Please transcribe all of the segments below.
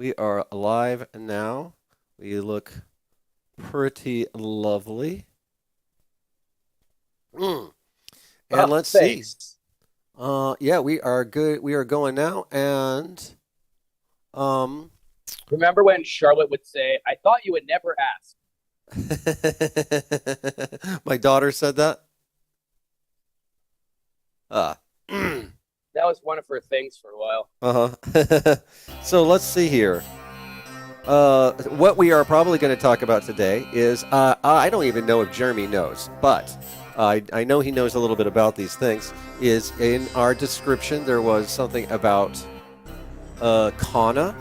We are live now. We look pretty lovely. Mm. And Oh, let's see. thanks. Yeah, we are good. We are going now. And um, Remember when Charlotte would say, I thought you would never ask? my daughter said that. Ah. That was one of her things for a while. Uh-huh. So let's see here. What we are probably going to talk about today is I don't even know if Jeremy knows, but I know he knows a little bit about these things. Is in our description there was something about Kanna,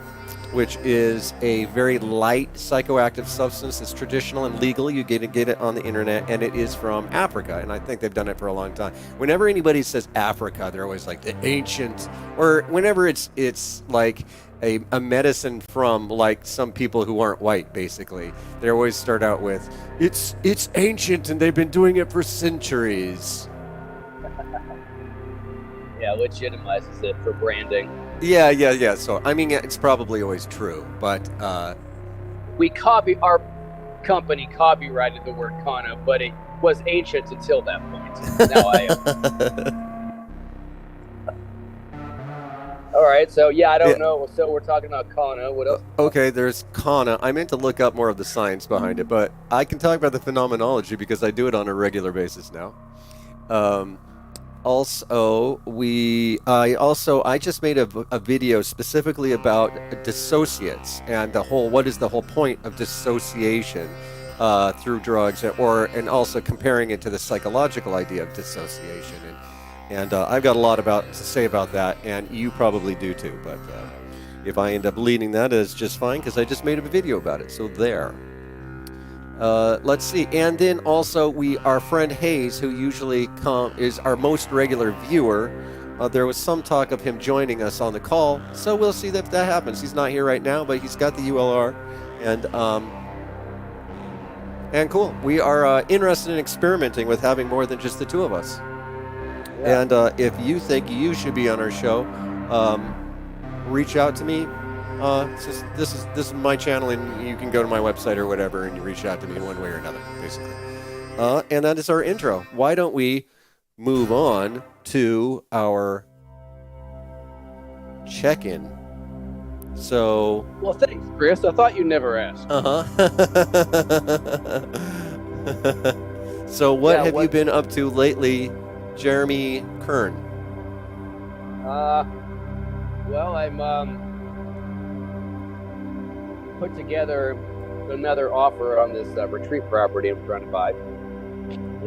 which is a very light psychoactive substance. It's traditional and legal. You get it on the internet, and it is from Africa. And I think they've done it for a long time. Whenever anybody says Africa, they're always like the ancient, or whenever it's like a medicine from like some people who aren't white, basically. They always start out with it's ancient and they've been doing it for centuries. Yeah, legitimizes it for branding. Yeah. So I mean, it's probably always true, but Our company copyrighted the word Kanna, but it was ancient until that point. Now I All right, so yeah, I Yeah. don't know. So we're talking about Kanna. What else? Okay, there's Kanna. I meant to look up more of the science behind it, but I can talk about the phenomenology because I do it on a regular basis now. Um, I just made a video specifically about dissociates and what is the whole point of dissociation through drugs, and also comparing it to the psychological idea of dissociation. And I've got a lot to say about that, and you probably do too. But if I end up leading that, it's just fine because I just made a video about it. So there. Let's see. And then also our friend Hayes, who usually is our most regular viewer. There was some talk of him joining us on the call, so we'll see if that happens. He's not here right now, but he's got the ULR, and cool. We are interested in experimenting with having more than just the two of us. Yeah. And if you think you should be on our show, reach out to me. This is my channel, and you can go to my website or whatever, and you reach out to me in one way or another, basically. And that is our intro. Why don't we move on to our check-in? So. Well, thanks, Chris. I thought you'd never ask. So what have you been up to lately, Jeremy Kern? Well, I'm put together another offer on this retreat property I'm trying to buy,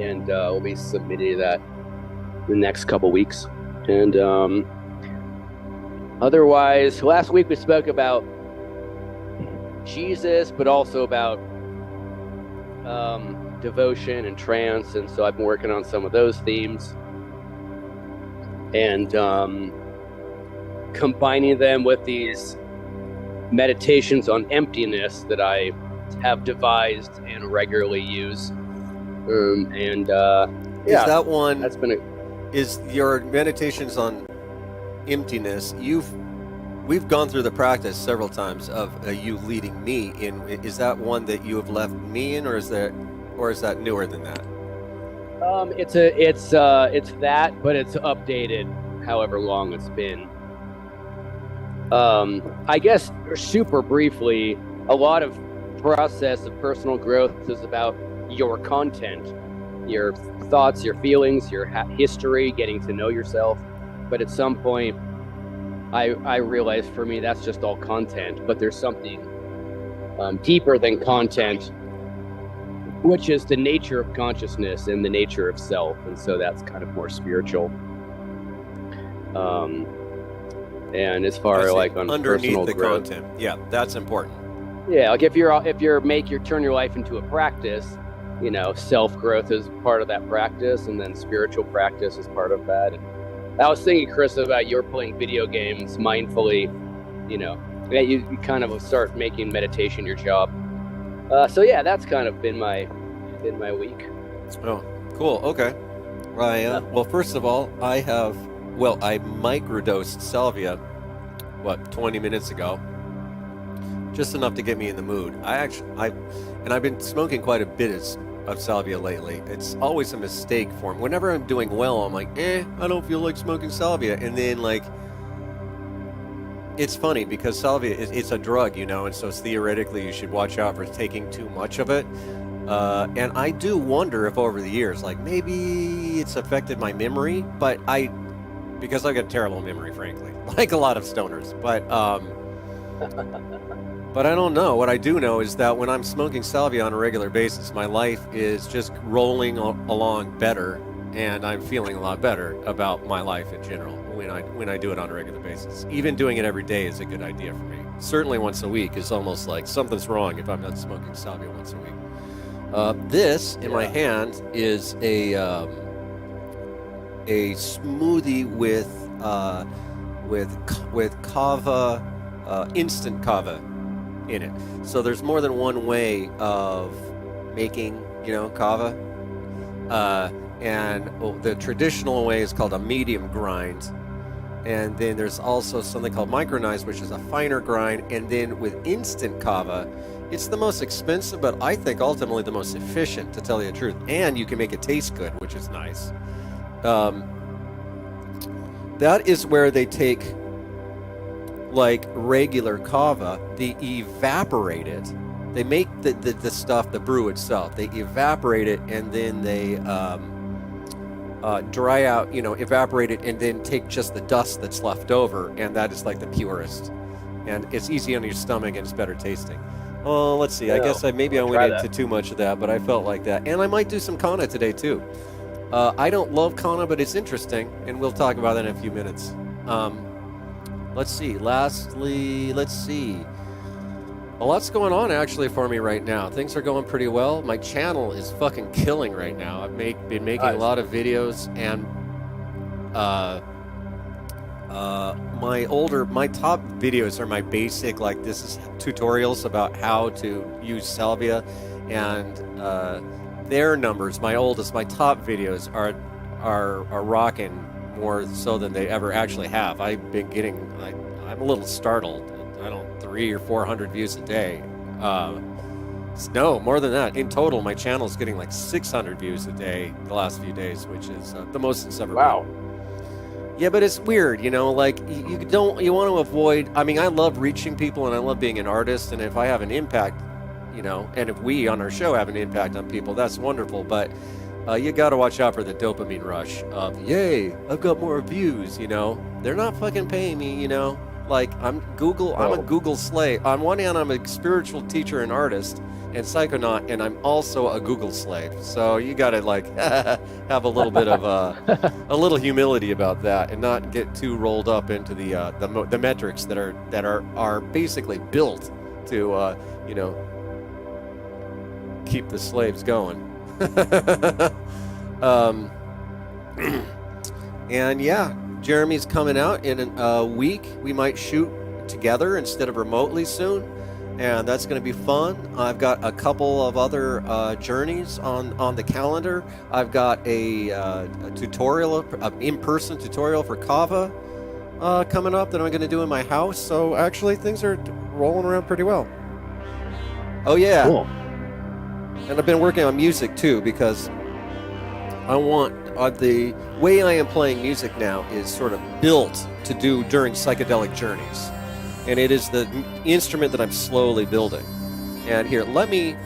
and we'll be submitting that the next couple weeks. And otherwise, last week we spoke about Jesus, but also about devotion and trance, and so I've been working on some of those themes and combining them with these meditations on emptiness that I have devised and regularly use. Is that one? That's been Is your meditations on emptiness? We've gone through the practice several times of you leading me in. Is that one that you have left me in, or is that newer than that? It's that, but it's updated however long it's been. I guess super briefly, a lot of process of personal growth is about your content, your thoughts, your feelings, your history, getting to know yourself. But at some point, I realized for me that's just all content, but there's something deeper than content, which is the nature of consciousness and the nature of self, and so that's kind of more spiritual. And as far as like on underneath the growth, content, yeah, that's important. Yeah, like if you turn your life into a practice, self growth is part of that practice, and then spiritual practice is part of that. And I was thinking, Chris, about you're playing video games mindfully, that you kind of start making meditation your job. So yeah, that's kind of been my week. Oh, cool. Okay. Well, first of all, I microdosed salvia, 20 minutes ago. just enough to get me in the mood. And I've been smoking quite a bit of salvia lately. It's always a mistake for me. Whenever I'm doing well, I'm like, I don't feel like smoking salvia. And then, like, it's funny because salvia, it's a drug, you know, and so theoretically you should watch out for taking too much of it. And I do wonder if over the years, like, maybe it's affected my memory, because I've got terrible memory, frankly, like a lot of stoners. But I don't know. What I do know is that when I'm smoking salvia on a regular basis, my life is just rolling along better, and I'm feeling a lot better about my life in general when I do it on a regular basis. Even doing it every day is a good idea for me. Certainly once a week is almost like something's wrong if I'm not smoking salvia once a week. This in my hand is a smoothie with kava, instant kava in it. So there's more than one way of making, kava. And the traditional way is called a medium grind. And then there's also something called micronized, which is a finer grind. And then with instant kava, it's the most expensive, but I think ultimately the most efficient, to tell you the truth. And you can make it taste good, which is nice. That is where they take, like regular kava, they evaporate it. They make the stuff, the brew itself, they evaporate it, and then they dry out, evaporate it, and then take just the dust that's left over, and that is like the purest. And it's easy on your stomach, and it's better tasting. Oh, let's see. I guess maybe I went into too much of that, but I felt like that. And I might do some Kanna today, too. I don't love Kanna, but it's interesting, and we'll talk about that in a few minutes. Let's see. Lastly, let's see. A lot's going on, actually, for me right now. Things are going pretty well. My channel is fucking killing right now. I've been making a lot of videos, and my top videos are my basic, like, this is tutorials about how to use salvia, and their numbers, my top videos are rocking more so than they ever actually have. I've been getting, I'm a little startled. 300 or 400 views a day. No, more than that. In total, my channel is getting like 600 views a day the last few days, which is the most it's ever been. Yeah, but it's weird, like you want to avoid, I love reaching people and I love being an artist, and if I have an impact, and if we on our show have an impact on people, that's wonderful, but you got to watch out for the dopamine rush of, yay, I've got more views, They're not fucking paying me, Like, I'm a Google slave. On one hand, I'm a spiritual teacher and artist and psychonaut, and I'm also a Google slave. So you got to, like, have a little bit of a little humility about that, and not get too rolled up into the metrics that are basically built to keep the slaves going. And yeah. Jeremy's coming out in a week. We might shoot together instead of remotely soon, and that's going to be fun. I've got a couple of other journeys on the calendar. I've got a tutorial, an in-person tutorial for kava coming up that I'm going to do in my house. So actually, things are rolling around pretty well. Oh yeah, cool. And I've been working on music too, because I want the way I am playing music now is sort of built to do during psychedelic journeys, and it is the instrument that I'm slowly building. And here, Jeremy's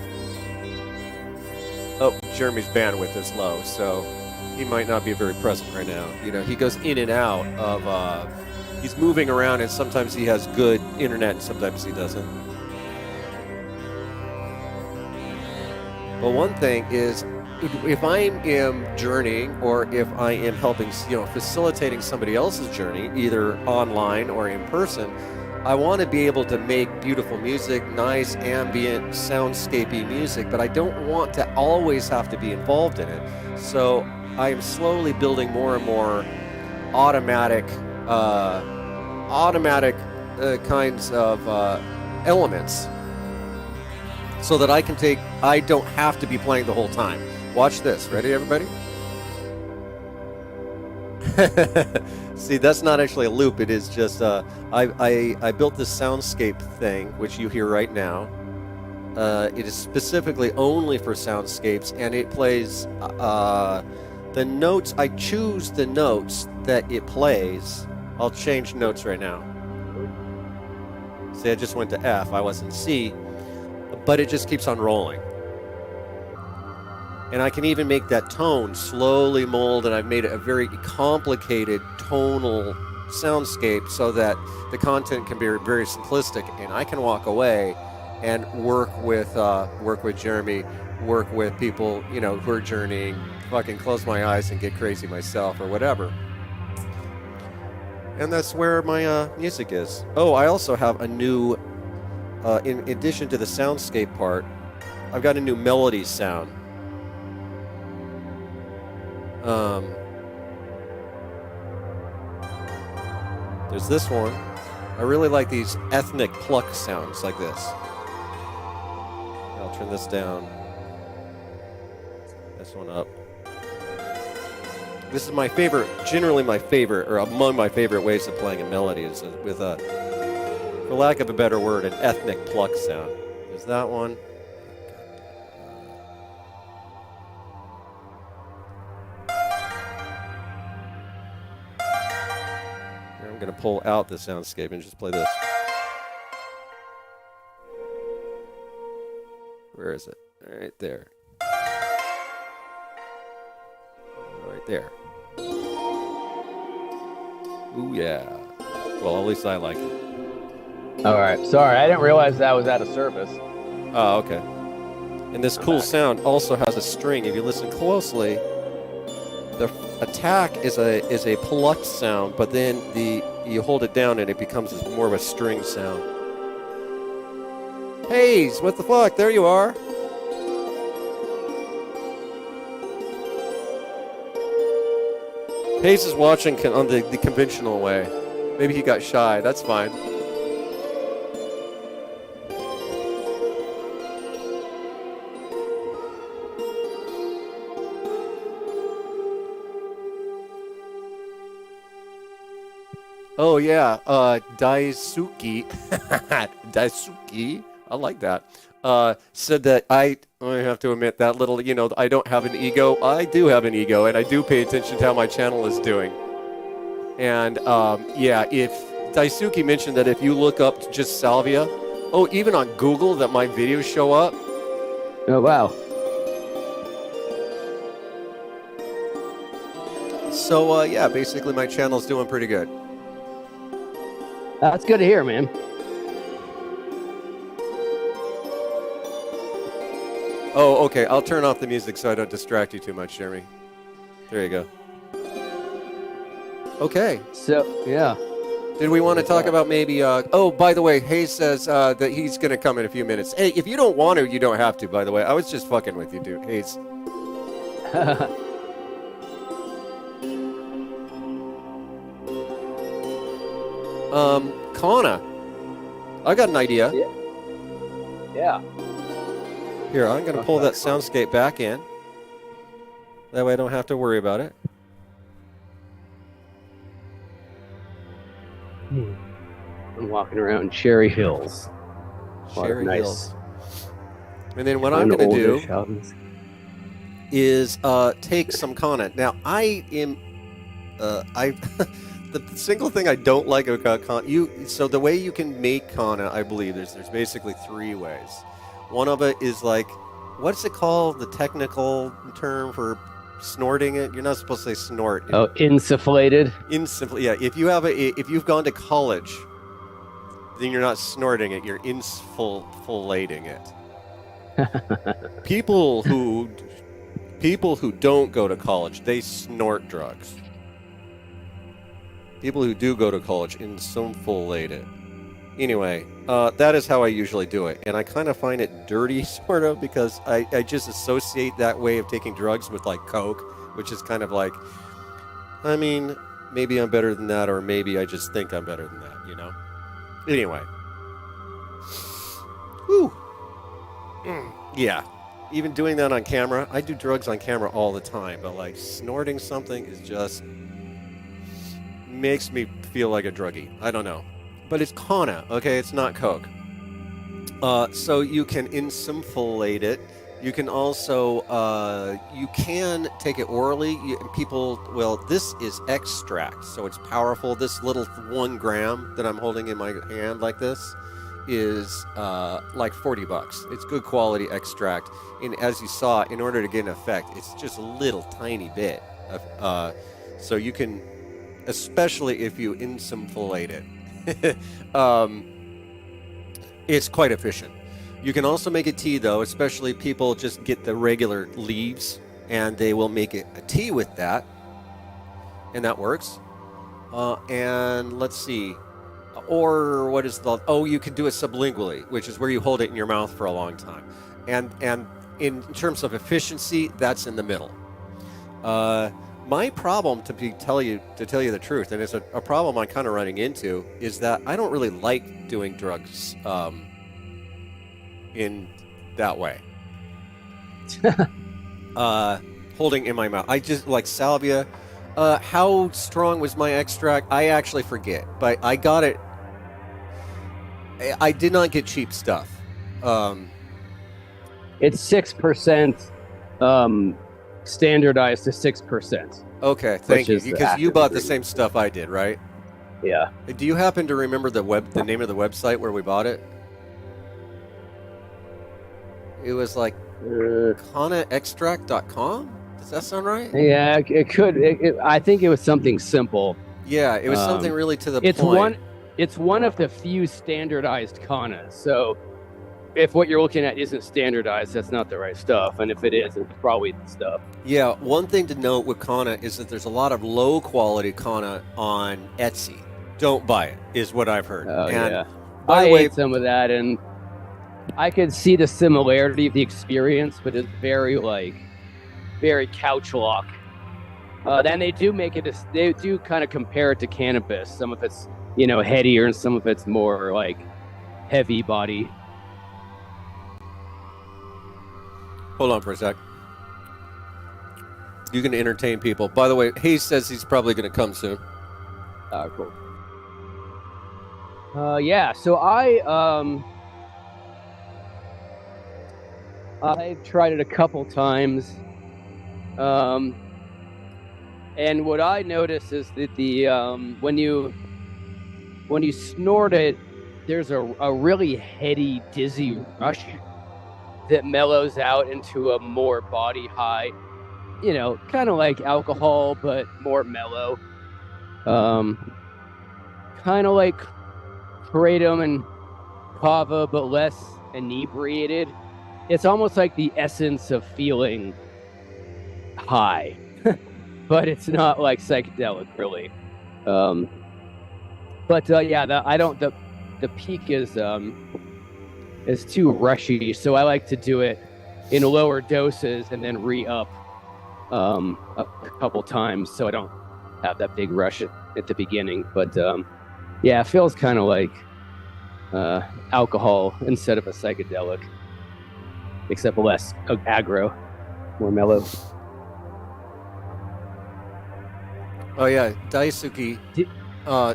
bandwidth is low, so he might not be very present right now. He goes in and out of he's moving around, and sometimes he has good internet and sometimes he doesn't. But one thing is, if I am journeying, or if I am helping, facilitating somebody else's journey, either online or in person, I want to be able to make beautiful music, nice ambient, soundscapey music, but I don't want to always have to be involved in it. So I am slowly building more and more automatic kinds of elements, so that I don't have to be playing the whole time. Watch this. Ready, everybody? See, that's not actually a loop. It is just I built this soundscape thing, which you hear right now. It is specifically only for soundscapes, and it plays the notes. I choose the notes that it plays. I'll change notes right now. See, I just went to F. I was in C, but it just keeps on rolling. And I can even make that tone slowly mold, and I've made it a very complicated tonal soundscape so that the content can be very simplistic, and I can walk away and work with Jeremy, work with people, you know, who are journeying, fucking close my eyes and get crazy myself or whatever. And that's where my music is. Oh, I also have a new, in addition to the soundscape part, I've got a new melody sound. There's this one. I really like these ethnic pluck sounds like this. I'll turn this down. This one up. This is my favorite, generally my favorite, or among my favorite ways of playing a melody is with a, for lack of a better word, an ethnic pluck sound. There's that one. I'm going to pull out the soundscape and just play this. Where is it? Right there. Right there. Ooh, yeah. Well, at least I like it. All right. Sorry, I didn't realize that was out of service. Oh, okay. And this cool sound also has a string. If you listen closely, the attack is a plucked sound, but then you hold it down and it becomes more of a string sound. Hayes, what the fuck? There you are. Hayes is watching on the conventional way. Maybe he got shy. That's fine. Oh yeah, Daisuke, Daisuke, I like that. Said that I have to admit that little, you know, I don't have an ego. I do have an ego, and I do pay attention to how my channel is doing. And yeah, if Daisuke mentioned that if you look up just salvia, oh, even on Google, that my videos show up. Oh wow. So yeah, basically my channel's doing pretty good. That's good to hear, man. Oh, okay. I'll turn off the music so I don't distract you too much, Jeremy. There you go. Okay. So, yeah. Did we want to talk about maybe... oh, by the way, Hayes says that he's going to come in a few minutes. Hey, if you don't want to, you don't have to, by the way. I was just fucking with you, dude. Hayes. Kanna. I got an idea. Yeah. Here, I'm going to pull that soundscape back in. That way I don't have to worry about it. I'm walking around Cherry Hills. Cherry nice. Hills. And then what I'm going to do is take some Kanna. Now, I am... the single thing I don't like about Kanna... So the way you can make Kanna, I believe, there's basically three ways. One of it is like... What's it called? The technical term for snorting it? You're not supposed to say snort. Oh, insufflated? Yeah, if you've gone to college, then you're not snorting it, you're insufflating it. People who don't go to college, they snort drugs. People who do go to college insufflate it. Anyway, that is how I usually do it. And I kind of find it dirty, sort of, because I just associate that way of taking drugs with, like, Coke, which is kind of like, I mean, maybe I'm better than that, or maybe I just think I'm better than that, you know? Anyway. Whew. Yeah. Even doing that on camera, I do drugs on camera all the time, but, like, snorting something is just... makes me feel like a druggie. I don't know. But it's Kanna, okay? It's not Coke. So you can insufflate it. You can also, you can take it orally. This is extract, so it's powerful. This little 1 gram that I'm holding in my hand like this is like $40. It's good quality extract. And as you saw, in order to get an effect, it's just a little tiny bit. So you can, especially if you insufflate it, it's quite efficient. You can also make a tea, though, especially people just get the regular leaves and they will make it a tea with that. And that works. And let's see. Or what is you can do it sublingually, which is where you hold it in your mouth for a long time. And in terms of efficiency, that's in the middle. My problem, to tell you the truth, and it's a problem I'm kind of running into, is that I don't really like doing drugs in that way. Holding in my mouth. I just like salvia. How strong was my extract? I actually forget, but I got it. I did not get cheap stuff. It's 6%, standardized to 6%. Okay, thank you. Because you bought the same stuff I did, right? Yeah. Do you happen to remember the name of the website where we bought it? It was like kannaextract.com? Does that sound right? Yeah, it could. I think it was something simple. Yeah, it was something really to the point. It's one of the few standardized Kannas. So if what you're looking at isn't standardized, that's not the right stuff. And if it is, it's probably the stuff. Yeah, one thing to note with Kanna is that there's a lot of low quality Kanna on Etsy. Don't buy it, is what I've heard. Oh, and yeah. by the I way, ate some of that, and I could see the similarity of the experience, but it's very couch lock. Then they do they do kind of compare it to cannabis. Some of it's, headier, and some of it's more like heavy body. hold on for a sec. You can entertain people. By the way, Hayes says he's probably going to come soon. Cool. Yeah, so I've tried it a couple times. And what I noticed is that the when you snort it, there's a really heady, dizzy rush that mellows out into a more body high, kind of like alcohol, but more mellow. Kind of like kratom and kava, but less inebriated. It's almost like the essence of feeling high, but it's not like psychedelic, really. The peak is too rushy, so I like to do it in lower doses and then re-up a couple times, so I don't have that big rush at the beginning. But it feels kind of like alcohol instead of a psychedelic, except less aggro, more mellow. Oh yeah, Daisuke.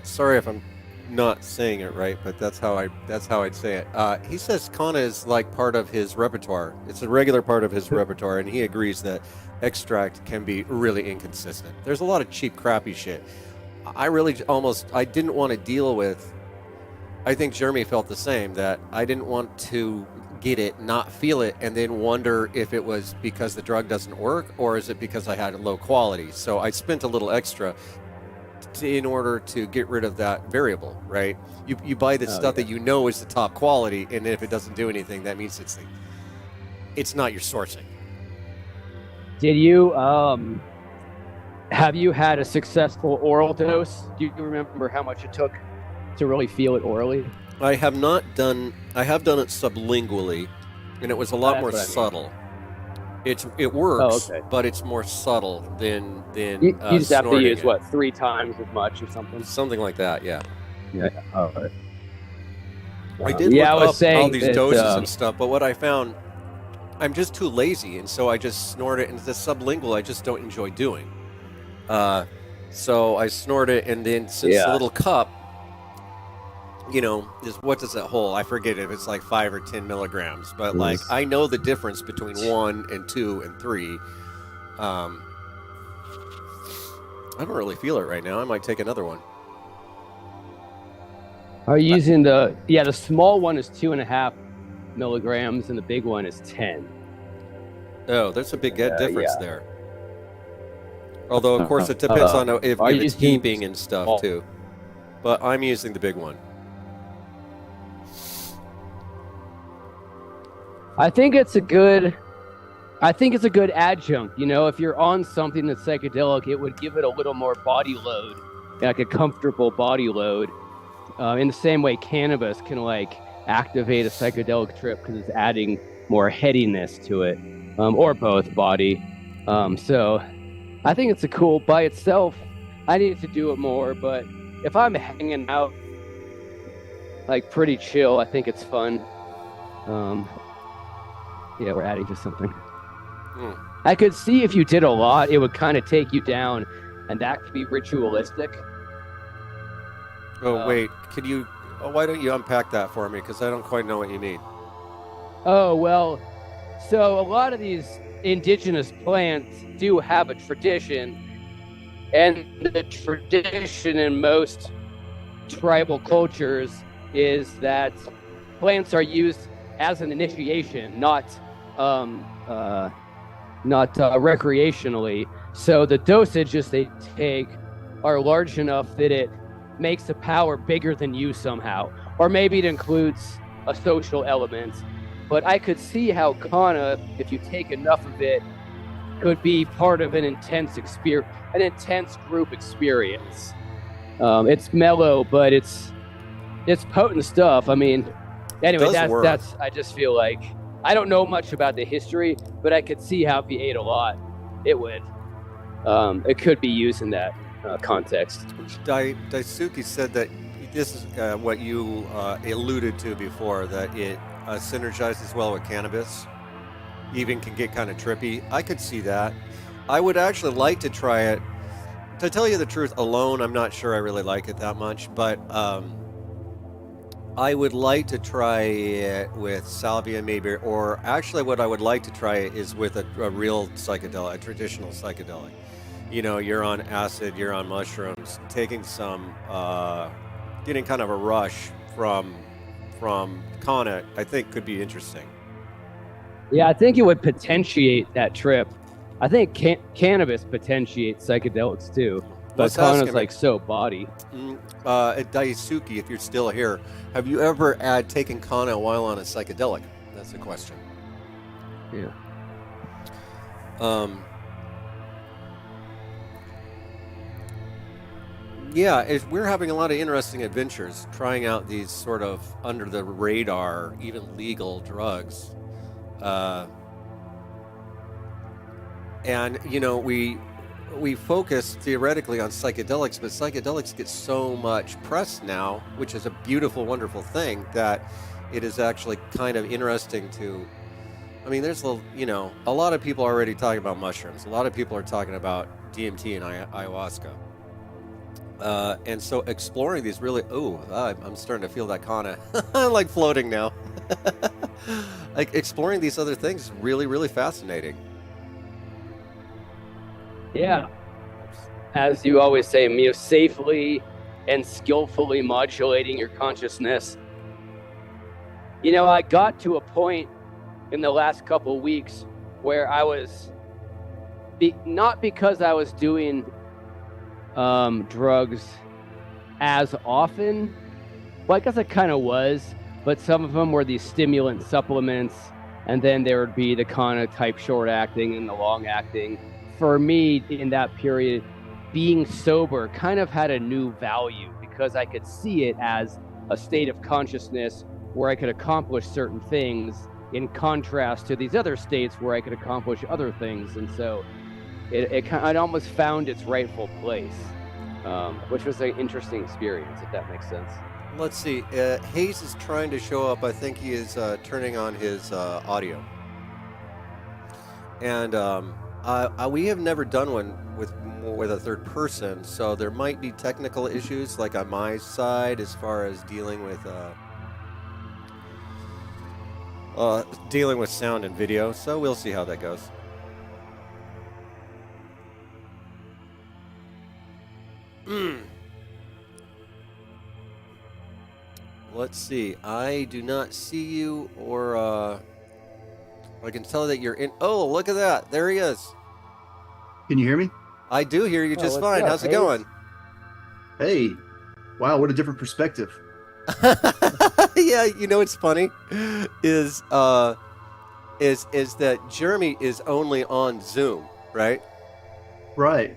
Sorry if I'm not saying it right, but that's how I'd say it. He says Kanna is like part of his repertoire. It's a regular part of his repertoire, and he agrees that extract can be really inconsistent. There's a lot of cheap, crappy shit. I didn't want to deal with. I think Jeremy felt the same, that I didn't want to get it, not feel it, and then wonder if it was because the drug doesn't work or is it because I had low quality. So I spent a little extra in order to get rid of that variable, right? You buy the stuff that you know is the top quality, and if it doesn't do anything, that means it's not your sourcing. Did you have you had a successful oral dose? Do you remember how much it took to really feel it orally? I have done it sublingually, and it was a lot more subtle. It works, but it's more subtle than you just have to use it. 3 times as much or something like that. Yeah. All right. I did look up all these doses and stuff, but what I found, I'm just too lazy, and so I just snort it, and the sublingual I just don't enjoy doing. So I snort it, and then since the little cup, is what does that hold? I forget if it's like 5 or 10 milligrams, but like I know the difference between 1 and 2 and 3. I don't really feel it right now. I might take another one. Are you using the small one is 2.5 milligrams and the big one is 10. Oh, there's a big difference there. Although, of course, it depends on if it's heaping and stuff too. But I'm using the big one. I think it's a good adjunct. If you're on something that's psychedelic, it would give it a little more body load, like a comfortable body load. In the same way, cannabis can like activate a psychedelic trip because it's adding more headiness to it, or both body. So I think it's a cool by itself. I need to do it more, but if I'm hanging out, like pretty chill, I think it's fun. Yeah, we're adding to something. I could see if you did a lot, it would kind of take you down, and that could be ritualistic. Oh, wait. Why don't you unpack that for me? Because I don't quite know what you mean. Oh, well, so a lot of these indigenous plants do have a tradition, and the tradition in most tribal cultures is that plants are used as an initiation, not recreationally. So the dosages they take are large enough that it makes the power bigger than you somehow, or maybe it includes a social element. But I could see how Kanna, if you take enough of it, could be part of an intense group experience. It's mellow, but it's potent stuff. I mean, anyway, that's. I just feel like I don't know much about the history, but I could see how if you ate a lot, it would. It could be used in that context. Daisuke said that this is what you alluded to before, that it synergizes well with cannabis. Even can get kind of trippy. I could see that. I would actually like to try it. To tell you the truth, alone, I'm not sure I really like it that much, but I would like to try it with salvia maybe, or actually what I would like to try is with a real psychedelic, a traditional psychedelic. You're on acid, you're on mushrooms, taking some, getting kind of a rush from Kanna, I think could be interesting. Yeah, I think it would potentiate that trip. I think cannabis potentiates psychedelics too, but Kanna's like so body. Daisuke, if you're still here, have you ever taken Kanna while on a psychedelic? That's the question. Yeah. We're having a lot of interesting adventures, trying out these sort of under the radar, even legal drugs. And we focus theoretically on psychedelics, but psychedelics get so much press now, which is a beautiful, wonderful thing, that it is actually kind of interesting to. I mean, there's a lot of people already talking about mushrooms. A lot of people are talking about DMT and ayahuasca. And so exploring these really, I'm starting to feel that Kanna. I'm like floating now. Like exploring these other things is really, really fascinating. Yeah. As you always say, safely and skillfully modulating your consciousness. I got to a point in the last couple of weeks where I was, not because I was doing drugs as often, well, I guess I kind of was, but some of them were these stimulant supplements, and then there would be the Kanna type short acting and the long acting. For me, in that period, being sober kind of had a new value because I could see it as a state of consciousness where I could accomplish certain things in contrast to these other states where I could accomplish other things. And so it almost found its rightful place, which was an interesting experience, if that makes sense. Let's see. Hayes is trying to show up. I think he is turning on his audio. And We have never done one with a third person, so there might be technical issues, like on my side, as far as dealing with sound and video. So we'll see how that goes. Let's see. I do not see you, or I can tell that you're in. Oh, look at that! There he is. Can you hear me? I do hear you just what's fine. up, How's it Hayes? going? Hey, wow, what a different perspective. Yeah, you know what's funny is that Jeremy is only on Zoom, right? Right.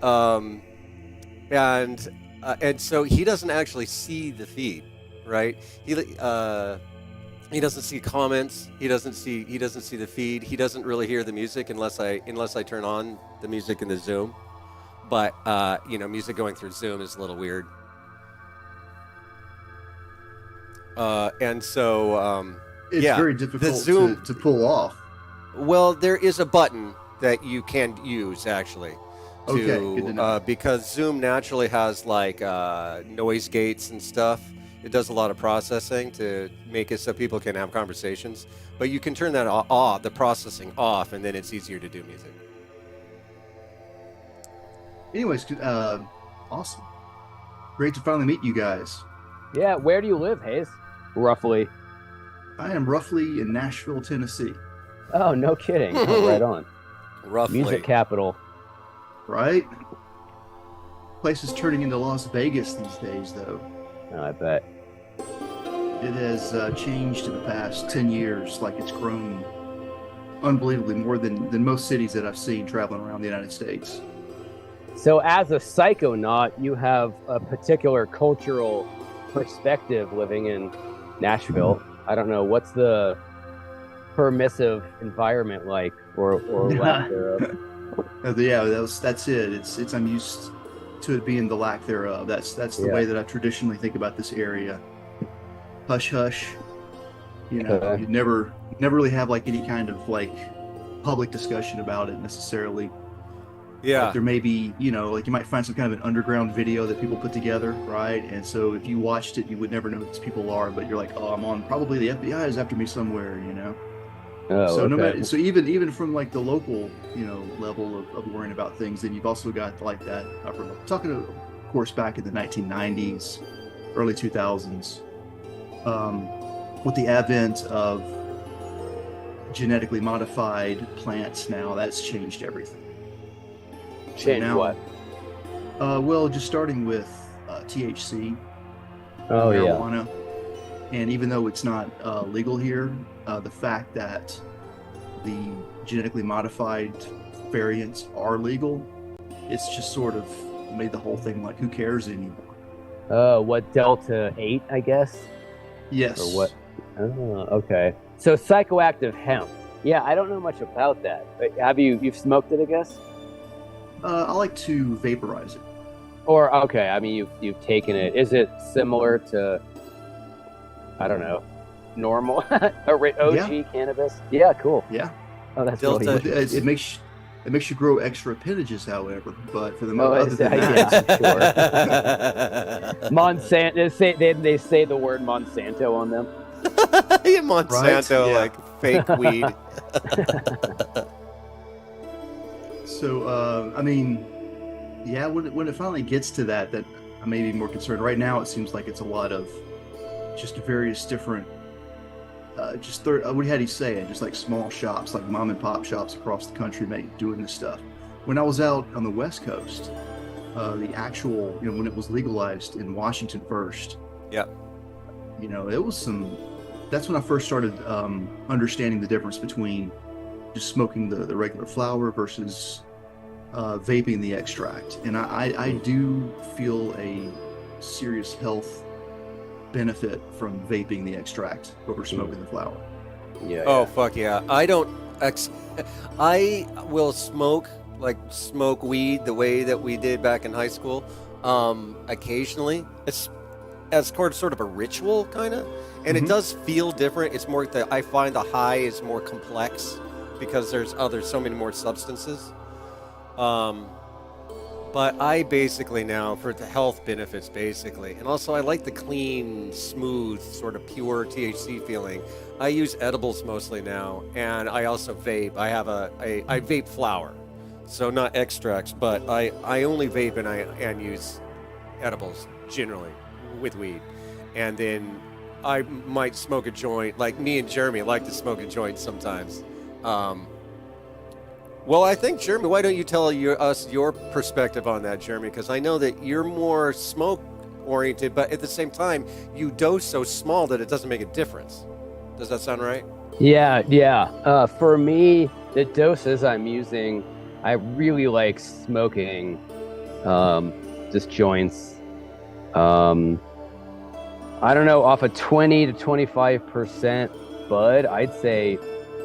And so he doesn't actually see the feed, right? He doesn't see comments. He doesn't see the feed. He doesn't really hear the music unless I turn on the music in the Zoom. But music going through Zoom is a little weird. And so It's yeah, very the difficult Zoom. to pull off. Well, there is a button that you can use actually. Okay, good to know. Because Zoom naturally has like noise gates and stuff. It does a lot of processing to make it so people can have conversations. But you can turn that off, the processing off, and then it's easier to do music. Anyways, awesome. Great to finally meet you guys. Yeah, where do you live, Hayes? Roughly. I am roughly in Nashville, Tennessee. Oh, no kidding. Oh, right on. Roughly. Music capital. Right? Place is turning into Las Vegas these days, though. Oh, I bet. It has changed in the past 10 years. Like, it's grown unbelievably more than most cities that I've seen traveling around the United States. So as a psychonaut, you have a particular cultural perspective living in Nashville. I don't know, what's the permissive environment like, or lack thereof? Yeah, that's it. It's I'm used to it being the lack thereof. That's the way that I traditionally think about this area. Hush hush. You know, you never really have like any kind of like public discussion about it necessarily. Yeah. Like there may be, like you might find some kind of an underground video that people put together, right? And so if you watched it, you would never know who these people are, but you're like, oh, I'm on, probably the FBI is after me somewhere, Oh, So okay. no matter, so even from like the local, level of worrying about things, then you've also got like that upper, talking of course back in the 1990s, early 2000s, with the advent of genetically modified plants now, that's changed everything. Change now, what? Well, just starting with THC, Oh, marijuana, and even though it's not legal here, the fact that the genetically modified variants are legal, it's just sort of made the whole thing like, who cares anymore? What, Delta 8, I guess? Yes. Or what? Oh, okay. So psychoactive hemp. Yeah, I don't know much about that. But you've smoked it, I guess? I like to vaporize it. Or, okay, I mean, you've taken it. Is it similar to, I don't know, normal OG cannabis? Yeah, cool. Yeah. Oh, that's Delta- really It makes you grow extra appendages, however. But for the Oh, most, other than that, yeah, sure. Monsanto. They say the word Monsanto on them. Monsanto, Right? Yeah. like fake weed. So, I mean, yeah, when it finally gets to that I may be more concerned. Right now, it seems like it's a lot of just various different, what had he say? Just like small shops, like mom and pop shops across the country doing this stuff. When I was out on the West Coast, the actual, when it was legalized in Washington first. Yeah. It was that's when I first started understanding the difference between just smoking the regular flower versus vaping the extract. And I do feel a serious health benefit from vaping the extract over smoking the flower. Yeah. Oh, fuck yeah. I will smoke weed the way that we did back in high school, occasionally. It's as sort of a ritual, kind of. And it does feel different. It's more I find the high is more complex because there's so many more substances. But I basically now, for the health benefits, basically, and also I like the clean, smooth, sort of pure THC feeling. I use edibles mostly now, and I also vape. I have I vape flower, so not extracts, but I only vape and use edibles generally with weed, and then I might smoke a joint. Like me and Jeremy like to smoke a joint sometimes. Well, I think, Jeremy, why don't you tell us your perspective on that, Jeremy? Because I know that you're more smoke-oriented, but at the same time, you dose so small that it doesn't make a difference. Does that sound right? Yeah. For me, the doses I'm using, I really like smoking just joints. I don't know, off of 20 to 25% bud, I'd say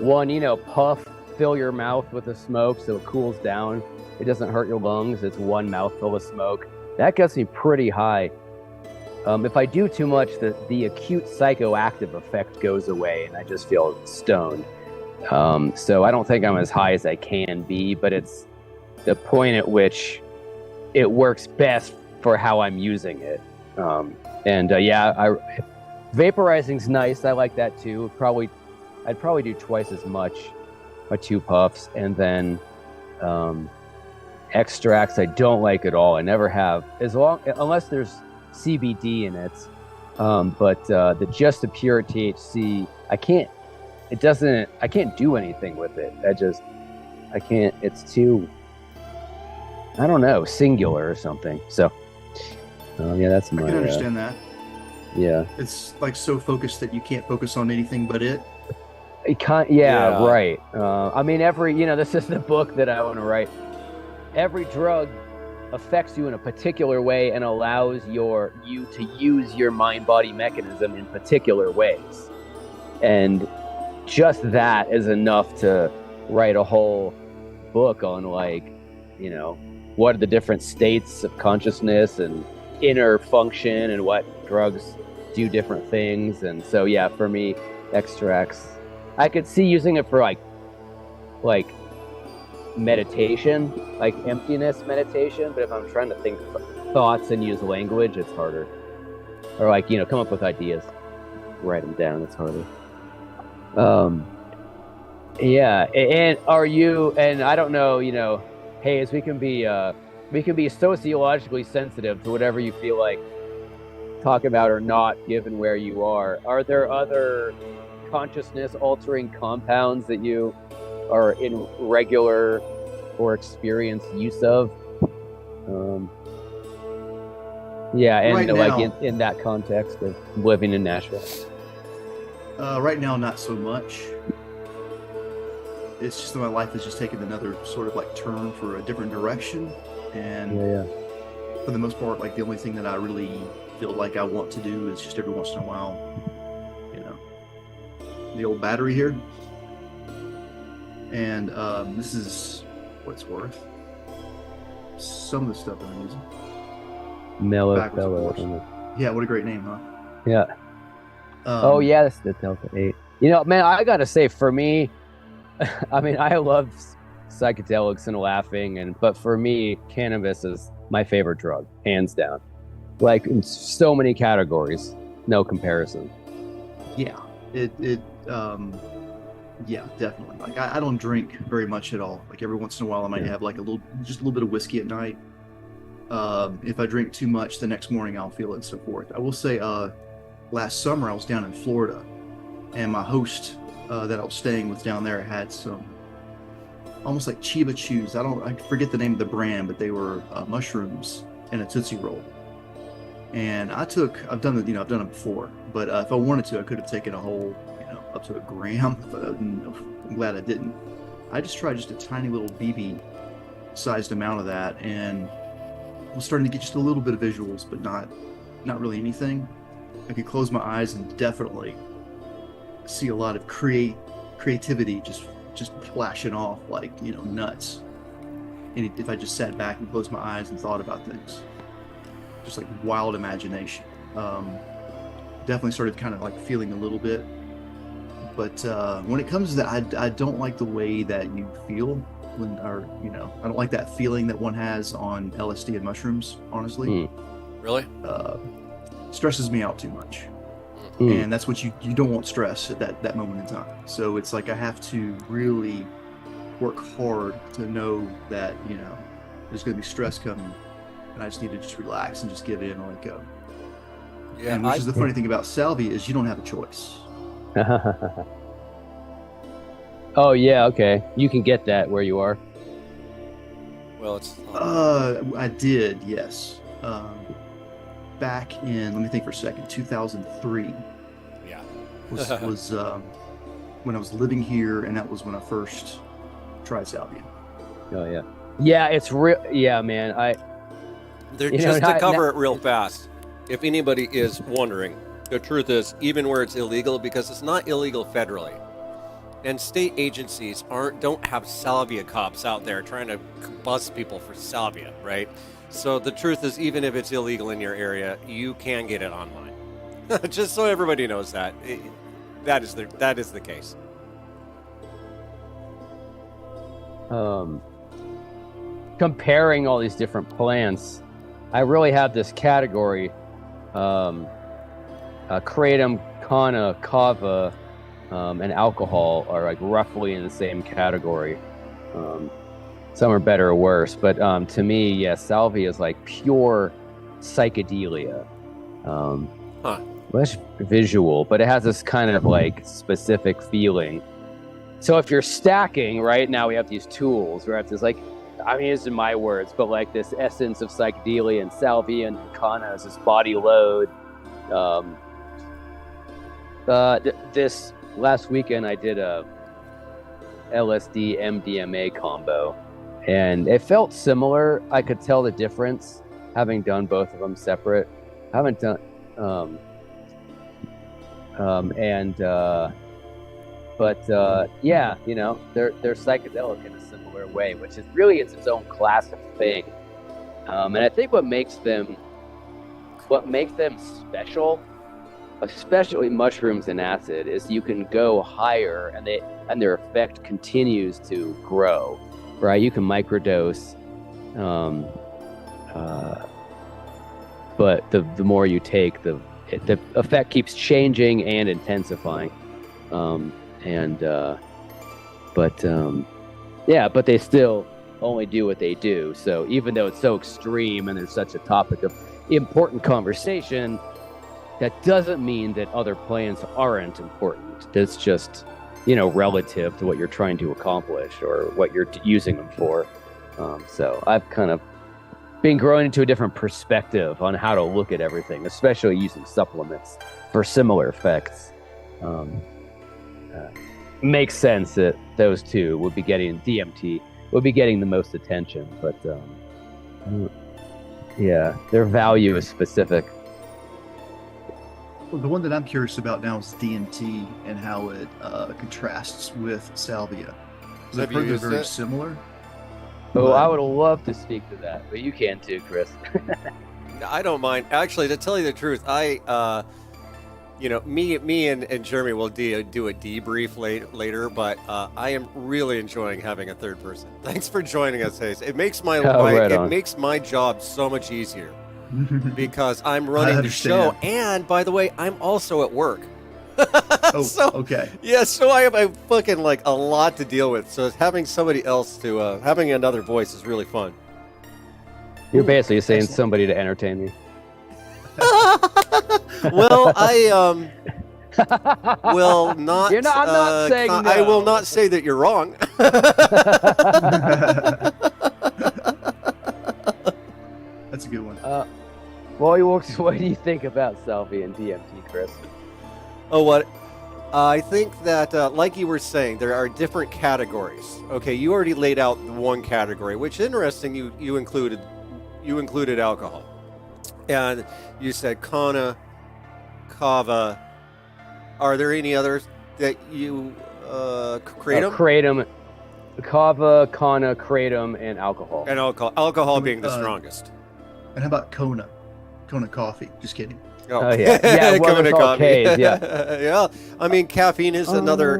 one, puff. Fill your mouth with the smoke so it cools down. It doesn't hurt your lungs. It's one mouthful of smoke. That gets me pretty high. If I do too much, the acute psychoactive effect goes away and I just feel stoned. So I don't think I'm as high as I can be, but it's the point at which it works best for how I'm using it. Vaporizing's nice. I like that too. I'd probably do twice as much. My 2 puffs, and then extracts I don't like at all. I never have, unless there's CBD in it. But just the pure THC, I can't do anything with it. I can't. It's too, I don't know, singular or something. So that's my. I can understand that. Yeah. It's like so focused that you can't focus on anything but it. Yeah, right. I mean, this is the book that I want to write. Every drug affects you in a particular way and allows you to use your mind-body mechanism in particular ways. And just that is enough to write a whole book on, what are the different states of consciousness and inner function and what drugs do different things. And so, yeah, for me, extracts, I could see using it for like meditation, like emptiness meditation. But if I'm trying to think thoughts and use language, it's harder. Or come up with ideas, write them down. It's harder. And are you? And I don't know. Hayes, we can be sociologically sensitive to whatever you feel like talk about or not, given where you are. Are there other consciousness altering compounds that you are in regular or experienced use of? Right now, in that context of living in Nashville. Right now, not so much. It's just that my life has just taken another sort of turn for a different direction, and for the most part, the only thing that I really feel like I want to do is just every once in a while, the old battery here, and this is what it's worth. Some of the stuff that I'm using. Mellow Backwards, Fellow. of course. Yeah, what a great name, huh? Yeah. That's the Delta 8. Man, I gotta say, for me, I mean, I love psychedelics and laughing, but for me, cannabis is my favorite drug, hands down. In so many categories, no comparison. Yeah, yeah, definitely. I don't drink very much at all. Every once in a while, I might have just a little bit of whiskey at night. If I drink too much, the next morning I'll feel it and so forth. I will say, last summer I was down in Florida, and my host that I was staying with down there had some almost like Chiba Chews. I forget the name of the brand, but they were mushrooms in a Tootsie Roll. And I've done it before, but if I wanted to, I could have taken a whole, up to a gram, but I'm glad I didn't. I just tried just a tiny little BB sized amount of that, and I was starting to get just a little bit of visuals, but not really anything. I could close my eyes and definitely see a lot of creativity just flashing off nuts. And if I just sat back and closed my eyes and thought about things, just wild imagination. Definitely started kind of feeling a little bit But when it comes to that, I don't like the way that you feel I don't like that feeling that one has on LSD and mushrooms, honestly. Really? Stresses me out too much. And that's what you don't want stress at that moment in time. So it's like I have to really work hard to know that, there's going to be stress coming, and I just need to just relax and just give in and let go. Yeah, and which is the funny thing about salvia is you don't have a choice. Oh yeah, okay. You can get that where you are. Well, it's. I did, yes. Back in, let me think for a second, 2003. Yeah. was when I was living here, and that was when I first tried salvia. Oh yeah. Yeah, it's real. Yeah, man. Just to cover it real fast, if anybody is wondering, the truth is, even where it's illegal, because it's not illegal federally, and state agencies don't have salvia cops out there trying to bust people for salvia, right? So the truth is, even if it's illegal in your area, you can get it online. Just so everybody knows that. That is the case. Comparing all these different plants, I really have this category. Kratom, Kanna, kava, and alcohol are like roughly in the same category. Some are better or worse, but to me, yeah, salvia is like pure psychedelia. Less visual, but it has this kind of like specific feeling. So if you're stacking, right now we have these tools, right? There's like, I mean, it's in my words, but like this essence of psychedelia and salvia and Kanna is this body load. This last weekend I did a LSD MDMA combo, and it felt similar. I could tell the difference having done both of them separate. I haven't done, yeah, they're psychedelic in a similar way, which is really its own class of thing. And I think what makes them special, especially mushrooms and acid, is you can go higher and their effect continues to grow, right? You can microdose, but the more you take, the effect keeps changing and intensifying. But they still only do what they do. So even though it's so extreme and there's such a topic of important conversation, that doesn't mean that other plants aren't important. That's just, relative to what you're trying to accomplish or what you're using them for. So I've kind of been growing into a different perspective on how to look at everything, especially using supplements for similar effects. Makes sense that those two would be getting DMT would be getting the most attention, but yeah, their value is specific. Well, the one that I'm curious about now is DMT and how it contrasts with salvia. I've heard they're very similar. Oh, I would love to speak to that, but you can too, Chris. I don't mind. Actually, to tell you the truth, me and Jeremy will do a debrief later, but I am really enjoying having a third person. Thanks for joining us, Hayes. It makes makes my job so much easier because I'm running the show, and by the way, I'm also at work. Okay. Yeah, so I have fucking like a lot to deal with. So having somebody else having another voice is really fun. You're basically saying somebody to entertain me. Well, I will not. I'm not saying no. I will not say that you're wrong. That's a good one. What do you think about salvia and DMT, Chris? Oh, what? I think that, like you were saying, there are different categories. Okay, you already laid out one category, which is interesting. You included alcohol, and you said Kanna, kava. Are there any others that you kratom? Kratom, kava, Kanna, kratom, and alcohol. And alcohol being the strongest. And how about Kona coffee? Just kidding. Oh, yeah. Yeah, well, Coming to there's all coffee. Ks, yeah. Yeah. I mean, caffeine is another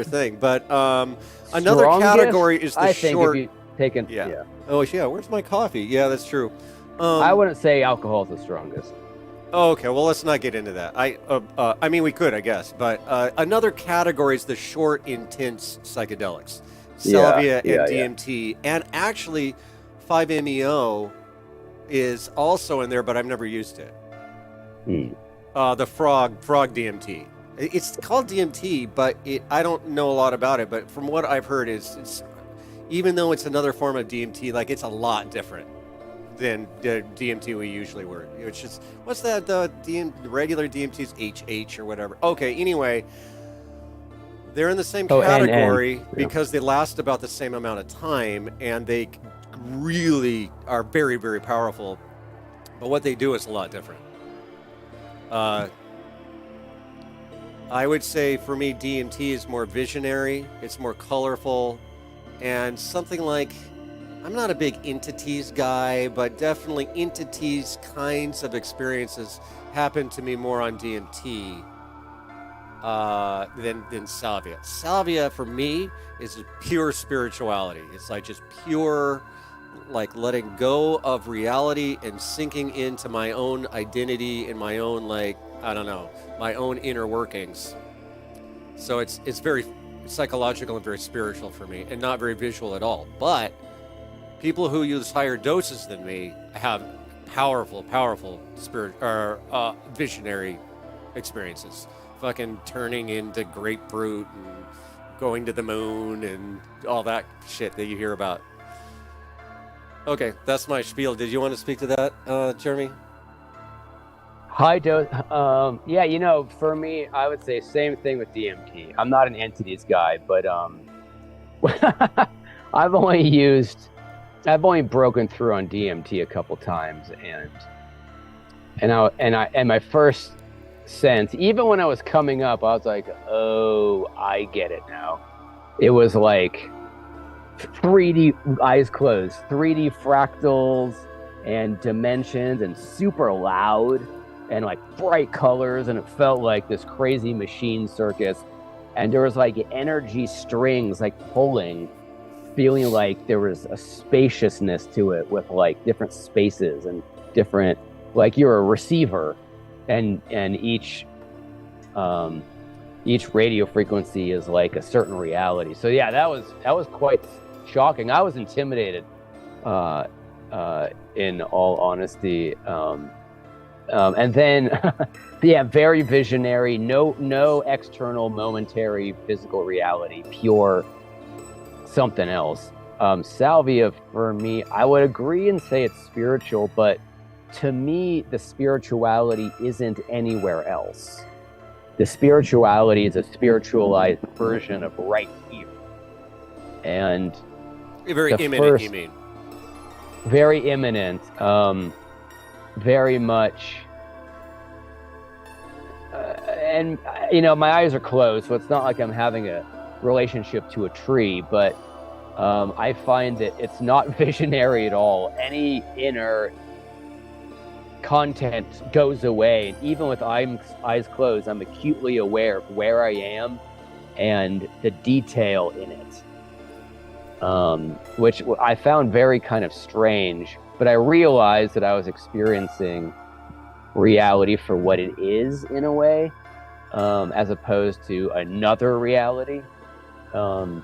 thing, but another category is the I think short. if you taken, Yeah. Oh yeah. Where's my coffee? Yeah, that's true. I wouldn't say alcohol is the strongest. Oh, okay, well, let's not get into that. I mean, we could, I guess, but another category is the short, intense psychedelics, salvia and DMT, and actually, 5-MeO is also in there, but I've never used it. The frog DMT. It's called DMT, but I don't know a lot about it. But from what I've heard, it's even though it's another form of DMT, like it's a lot different than the DMT we usually were. It's just, what's that, the regular DMT's HH or whatever. Okay, anyway, they're in the same category because they last about the same amount of time, and they really are very, very powerful. But what they do is a lot different. I would say for me, DMT is more visionary, it's more colorful, and something like, I'm not a big entities guy, but definitely entities kinds of experiences happen to me more on DMT than salvia. Salvia for me is pure spirituality. It's like just pure, like letting go of reality and sinking into my own identity and my own, like, I don't know, my own inner workings. So it's very psychological and very spiritual for me, and not very visual at all. But people who use higher doses than me have powerful spirit or visionary experiences. Fucking turning into grapefruit and going to the moon and all that shit that you hear about. Okay, that's my spiel. Did you want to speak to that, Jeremy? High dose. Yeah, for me, I would say same thing with DMT. I'm not an entities guy, but I've only broken through on DMT a couple times, and my first sense, even when I was coming up, I was like, oh, I get it now. It was like 3D, eyes closed, 3D fractals and dimensions, and super loud and like bright colors, and it felt like this crazy machine circus, and there was like energy strings like pulling, feeling like there was a spaciousness to it with like different spaces and different, like you're a receiver, and each radio frequency is like a certain reality. So yeah, that was quite shocking. I was intimidated, in all honesty. And then, yeah, very visionary. No external, momentary, physical reality. Pure something else. Salvia for me, I would agree and say it's spiritual, but to me, the spirituality isn't anywhere else. The spirituality is a spiritualized version of right here. And very imminent, you mean? Very imminent. Very much. And, my eyes are closed, so it's not like I'm having a relationship to a tree, but I find that it's not visionary at all. Any inner content goes away. And even with eyes closed, I'm acutely aware of where I am and the detail in it, which I found very kind of strange. But I realized that I was experiencing reality for what it is in a way, as opposed to another reality. So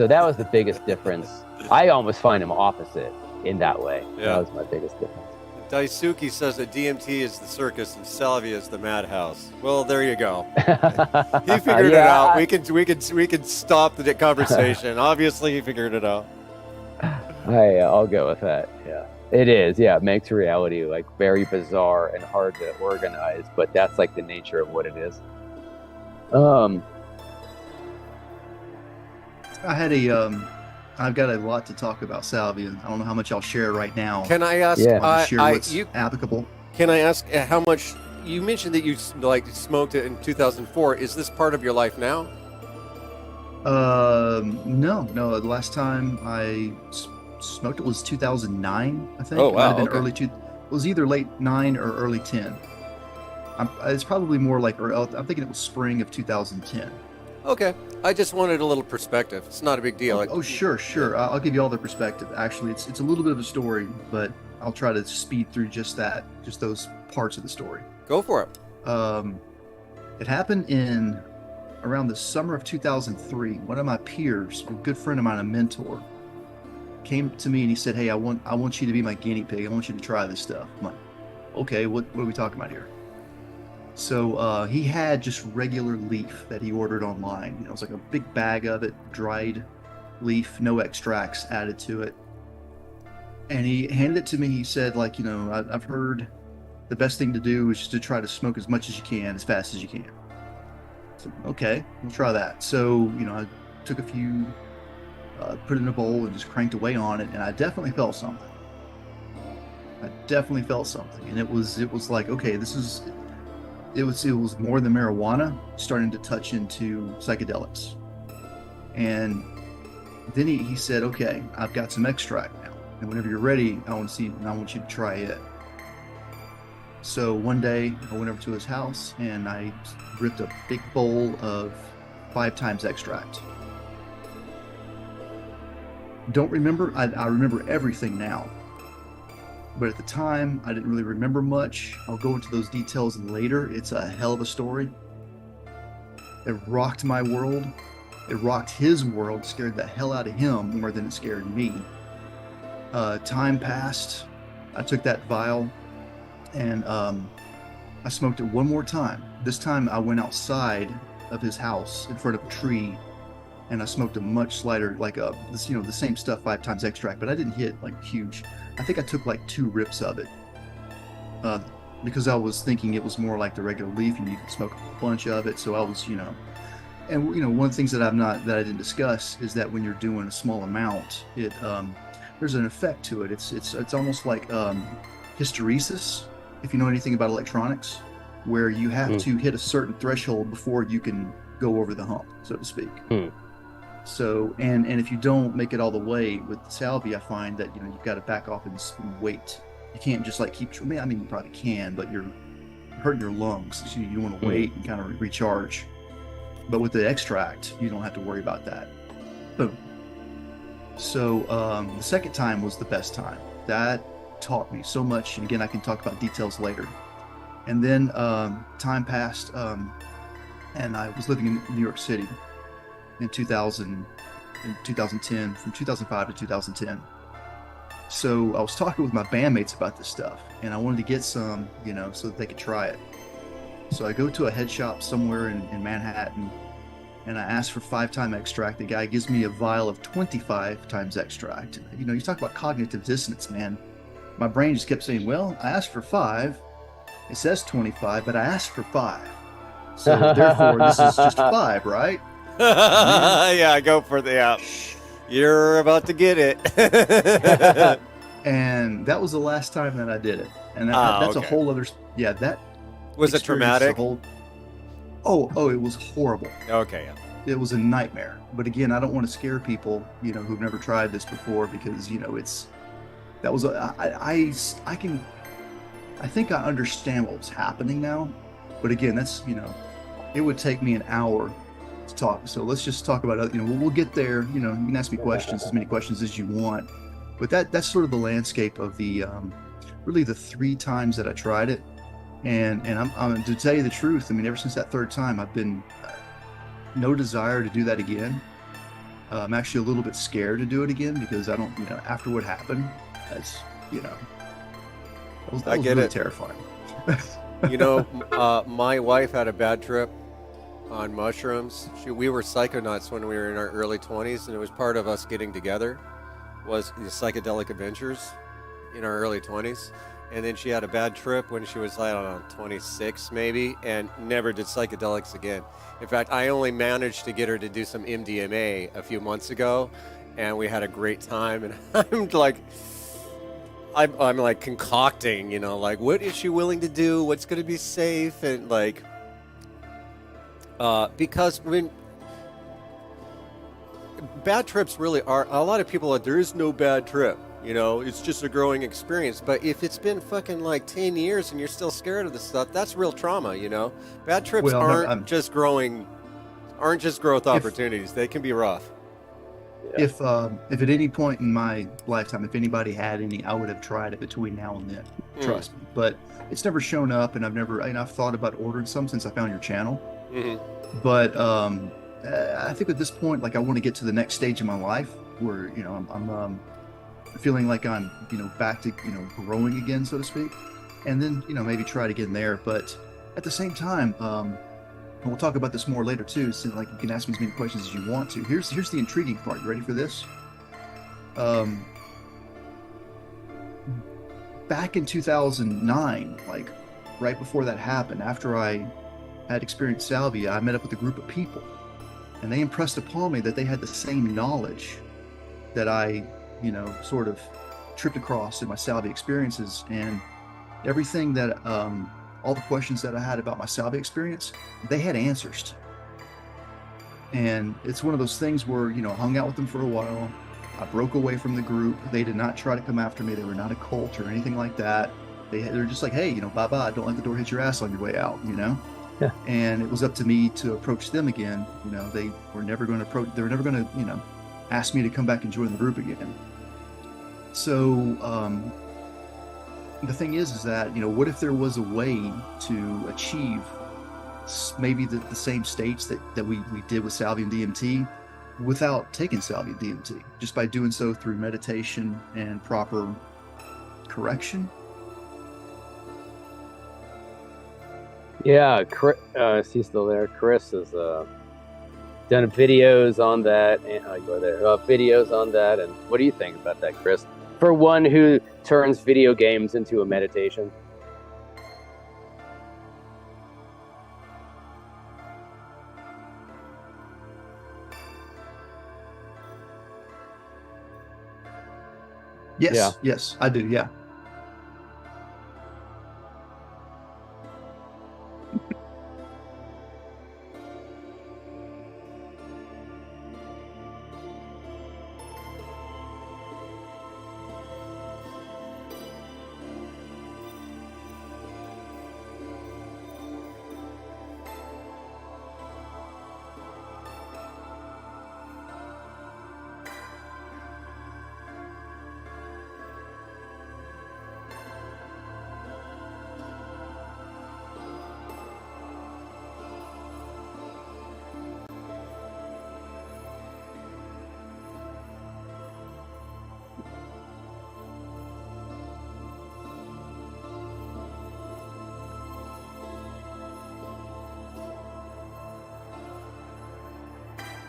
that was the biggest difference. I almost find them opposite in that way. Yeah. That was my biggest difference. Daisuke says that DMT is the circus and salvia is the madhouse. Well, there you go. He figured it out. We can stop the conversation. Obviously, he figured it out. I'll go with that. Yeah, it is. Yeah, it makes reality like very bizarre and hard to organize, but that's like the nature of what it is. I've got a lot to talk about salvia. I don't know how much I'll share right now. Can I ask? Yeah. Share what's applicable. Can I ask how much? You mentioned that you smoked it in 2004. Is this part of your life now? No. The last time I smoked it was 2009, I think. Oh, wow. It might have been it was either late 9 or early 10. It's probably more like, or I'm thinking it was spring of 2010. Okay. I just wanted a little perspective. It's not a big deal. Oh, sure, sure. I'll give you all the perspective. Actually, it's a little bit of a story, but I'll try to speed through just those parts of the story. Go for it. It happened in around the summer of 2003. One of my peers, a good friend of mine, a mentor, came to me and he said, "Hey, I want you to be my guinea pig. I want you to try this stuff." I'm like, "Okay, what are we talking about here?" So he had just regular leaf that he ordered online. You know, it was like a big bag of it, dried leaf, no extracts added to it. And he handed it to me. He said, like, you know, I've heard the best thing to do is just to try to smoke as much as you can, as fast as you can. So, okay, we'll try that. So, you know, I took a few, put it in a bowl and just cranked away on it. And I definitely felt something. And it was like, okay, it was more than marijuana, starting to touch into psychedelics. And then he said, "Okay, I've got some extract now, and whenever you're ready, I want you to try it." So one day I went over to his house and I ripped a big bowl of 5 times extract. Don't remember, I remember everything now. But at the time, I didn't really remember much. I'll go into those details later. It's a hell of a story. It rocked my world. It rocked his world, scared the hell out of him more than it scared me. Time passed. I took that vial and I smoked it one more time. This time I went outside of his house in front of a tree and I smoked a much lighter, like the same stuff, 5 times extract, but I didn't hit like huge. I think I took like 2 rips of it because I was thinking it was more like the regular leaf and you could smoke a bunch of it. So I was, and one of the things that I didn't discuss is that when you're doing a small amount, there's an effect to it. It's almost like hysteresis, if you know anything about electronics, where you have to hit a certain threshold before you can go over the hump, so to speak. So, and if you don't make it all the way with the salvia, I find that, you've got to back off and wait. You can't just like keep, I mean, you probably can, but you're hurting your lungs. So you want to wait and kind of recharge. But with the extract, you don't have to worry about that. Boom. So the second time was the best time. That taught me so much. And again, I can talk about details later. And then time passed, and I was living in New York City in 2010, from 2005 to 2010. So I was talking with my bandmates about this stuff, and I wanted to get some, so that they could try it. So I go to a head shop somewhere in Manhattan, and I ask for 5 times extract. The guy gives me a vial of 25 times extract. You talk about cognitive dissonance, man. My brain just kept saying, well, I asked for 5. It says 25, but I asked for 5. So therefore, this is just 5, right? Yeah, go for the You're about to get it. And that was the last time that I did it. And that's okay. A whole other, that was it traumatic? it was horrible. Okay, yeah. It was a nightmare. But again, I don't want to scare people, who've never tried this before, because I think I understand what was happening now. But again, that's, it would take me an hour to talk. So let's just talk about, we'll get there. You can ask me questions, as many questions as you want. But that's sort of the landscape of the, really the 3 times that I tried it. And I'm to tell you the truth, I mean, ever since that 3rd time, I've been no desire to do that again. I'm actually a little bit scared to do it again because I don't, after what happened, that's, that was really terrifying. My wife had a bad trip on mushrooms. We were psychonauts when we were in our early 20s, and it was part of us getting together was the psychedelic adventures in our early 20s. And then she had a bad trip when she was, I don't know, 26 maybe, and never did psychedelics again. In fact, I only managed to get her to do some MDMA a few months ago, and we had a great time. And I'm like concocting, what is she willing to do? What's going to be safe? And because when bad trips really are, a lot of people are, there is no bad trip. You know, it's just a growing experience. But if it's been fucking like 10 years and you're still scared of this stuff, that's real trauma, you know? Bad trips Well, no, aren't just growth if opportunities. They can be rough. Yeah. if at any point in my lifetime, if anybody had any, I would have tried it between now and then. Trust me. But it's never shown up, and I've thought about ordering some since I found your channel. Mm-hmm. But I think at this point, like I want to get to the next stage of my life where I'm feeling like I'm back to growing again, so to speak, and then maybe try to get in there. But at the same time, and we'll talk about this more later too. So like you can ask me as many questions as you want to. Here's the intriguing part. You ready for this? Back in 2009, like right before that happened, after I had experienced salvia, I met up with a group of people, and they impressed upon me that they had the same knowledge that I, sort of tripped across in my salvia experiences, and everything that, all the questions that I had about my salvia experience, they had answers to. And it's one of those things where, I hung out with them for a while. I broke away from the group. They did not try to come after me. They were not a cult or anything like that. They're just like, hey, bye-bye. Don't let the door hit your ass on your way out, Yeah. And it was up to me to approach them again. They were never going to ask me to come back and join the group again. So, the thing is that, what if there was a way to achieve maybe the same states that we did with salvia and DMT without taking salvia and DMT, just by doing so through meditation and proper correction? Yeah, is he still there? Chris has done videos on that. And, you are there. Videos on that. And what do you think about that, Chris? For one who turns video games into a meditation. Yes, I do. Yeah.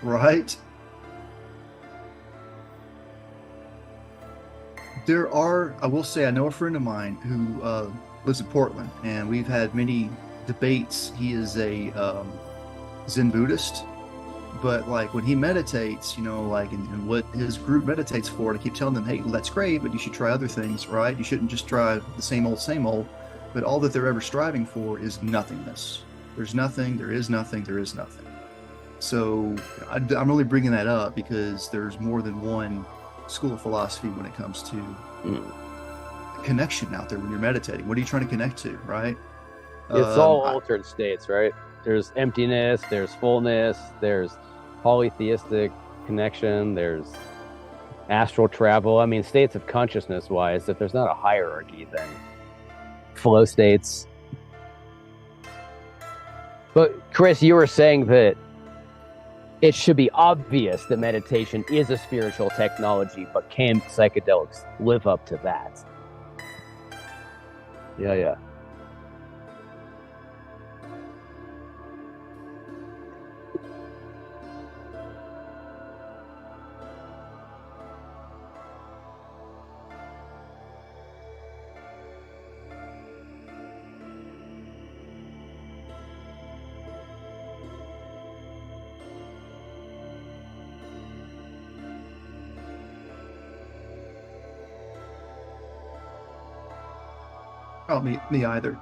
Right. I will say, I know a friend of mine who lives in Portland, and we've had many debates. He is a Zen Buddhist, but like when he meditates, and what his group meditates for, and I keep telling them, hey, well, that's great, but you should try other things, right? You shouldn't just try the same old, but all that they're ever striving for is nothingness. There's nothing, there is nothing, there is nothing. So I'm really bringing that up because there's more than one school of philosophy when it comes to connection out there when you're meditating. What are you trying to connect to, right? It's all altered states, right? There's emptiness, there's fullness, there's polytheistic connection, there's astral travel. I mean, states of consciousness wise, if there's not a hierarchy, then flow states. But Chris, you were saying that it should be obvious that meditation is a spiritual technology, but can psychedelics live up to that? Yeah. Oh, me either.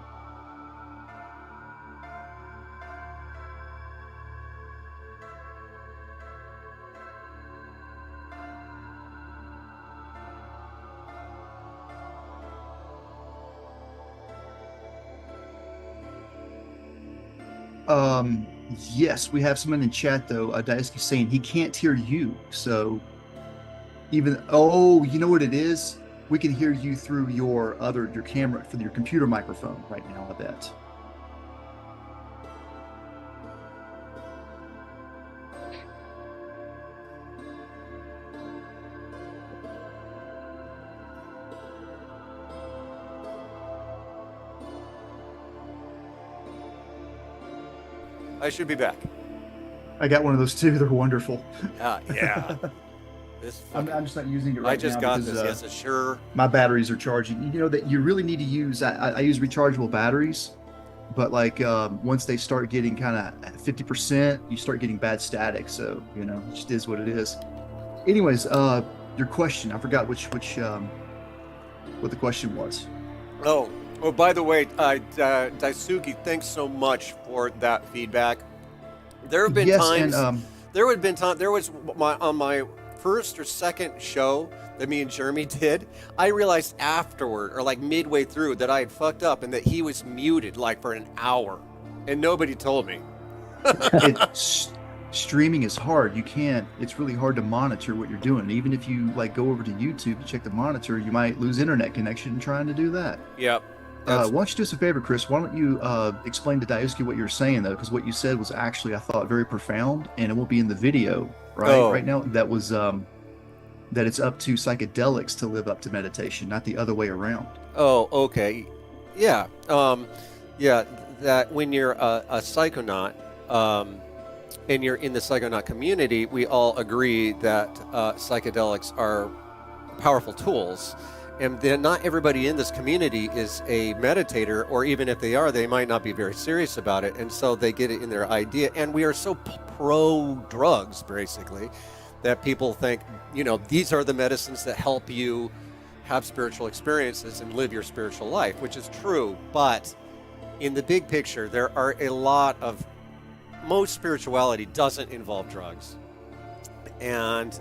Yes, we have someone in chat though. Daisuke saying he can't hear you. So you know what it is? We can hear you through your camera, for your computer microphone right now, I bet. I should be back. I got one of those too. They're wonderful. Yeah. I'm just not using it right now. I just got this. Yes, sure. My batteries are charging. You know that you really need to use. I use rechargeable batteries, but like once they start getting kind of 50%, you start getting bad static. So it just is what it is. Anyways, your question. I forgot what the question was. Oh, by the way, Daisuke, thanks so much for that feedback. There have been times. And, there was on my first or second show that me and Jeremy did. I realized afterward, or like midway through, that I had fucked up and that he was muted like for an hour, and nobody told me. Streaming is hard. You can't. It's really hard to monitor what you're doing. Even if you like go over to YouTube to check the monitor, you might lose internet connection trying to do that. Yep. Why don't you do us a favor, Chris? Why don't you explain to Daisuke what you're saying, though? Because what you said was actually, I thought, very profound, and it won't be in the video, right? Right now, that was that it's up to psychedelics to live up to meditation, not the other way around. Oh, okay. Yeah. Yeah, that when you're a psychonaut, and you're in the psychonaut community, we all agree that psychedelics are powerful tools. And then not everybody in this community is a meditator, or even if they are, they might not be very serious about it. And so they get it in their idea. And we are so pro-drugs, basically, that people think, these are the medicines that help you have spiritual experiences and live your spiritual life, which is true. But in the big picture, there are a lot of, most spirituality doesn't involve drugs. And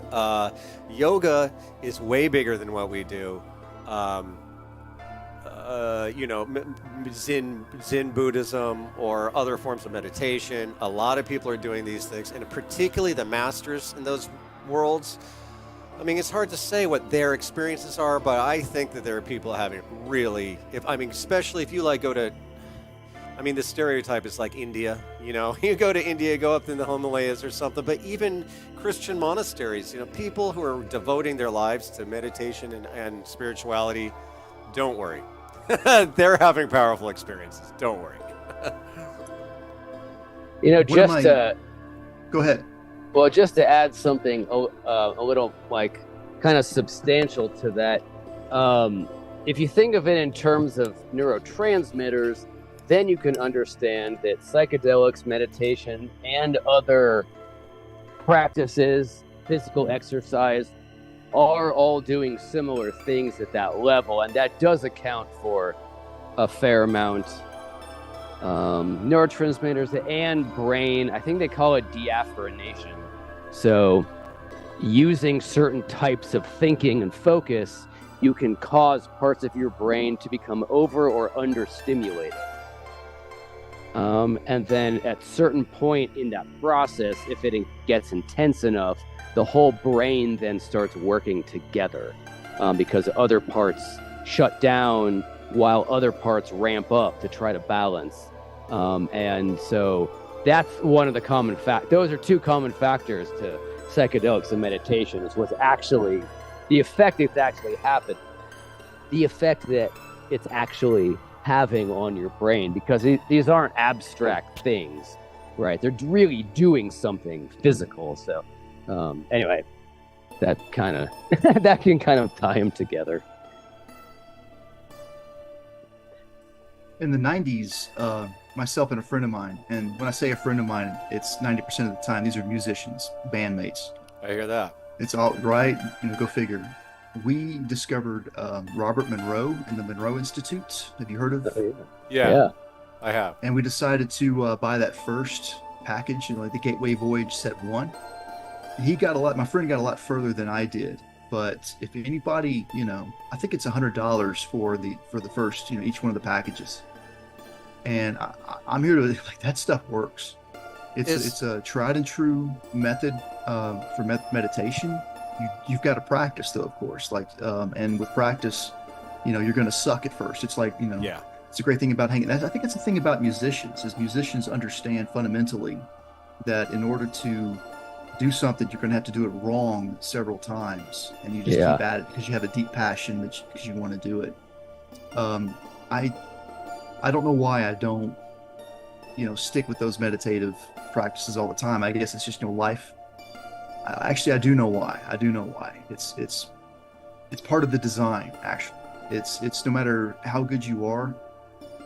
yoga is way bigger than what we do. Zen Buddhism or other forms of meditation. A lot of people are doing these things, and particularly the masters in those worlds. I mean, it's hard to say what their experiences are, but I think that there are people having really, especially if you go to, the stereotype is like India, you go to India, go up in the Himalayas or something, but even Christian monasteries, people who are devoting their lives to meditation and spirituality, don't worry. They're having powerful experiences. Don't worry. Go ahead. Well, just to add something a little kind of substantial to that, if you think of it in terms of neurotransmitters, then you can understand that psychedelics, meditation, and other practices, physical exercise, are all doing similar things at that level, and that does account for a fair amount. Neurotransmitters and brain, I think they call it deafferentation. So using certain types of thinking and focus, you can cause parts of your brain to become over or understimulated. And then at certain point in that process, if it gets intense enough, the whole brain then starts working together because other parts shut down while other parts ramp up to try to balance. And so that's one of the common those are two common factors to psychedelics and meditation, is what's actually the effect that's actually happened, the effect that it's actually having on your brain, because these aren't abstract things, right? They're really doing something physical. So anyway, that can kind of tie them together. In the 90s, myself and a friend of mine, and when I say a friend of mine, it's 90% of the time, these are musicians, bandmates. I hear that. It's all right. Go figure. We discovered Robert Monroe and the Monroe Institute. Have you heard of? Yeah, I have. And we decided to buy that first package, the Gateway Voyage Set 1. My friend got a lot further than I did. But if anybody, I think it's $100 for the first, each one of the packages. And I'm here to like that stuff works. Is It's a tried and true method for meditation. You've got to practice though, of course. Like and with practice, you're going to suck at first. It's like yeah. it's a great thing about hanging. I think it's the thing about musicians is musicians understand fundamentally that in order to do something, you're going to have to do it wrong several times, and you just Yeah. keep at it because you have a deep passion because you want to do it. Um, I I don't know why I don't stick with those meditative practices all the time. I guess it's just life. Actually, I do know why. I do know why. It's part of the design. Actually, it's no matter how good you are,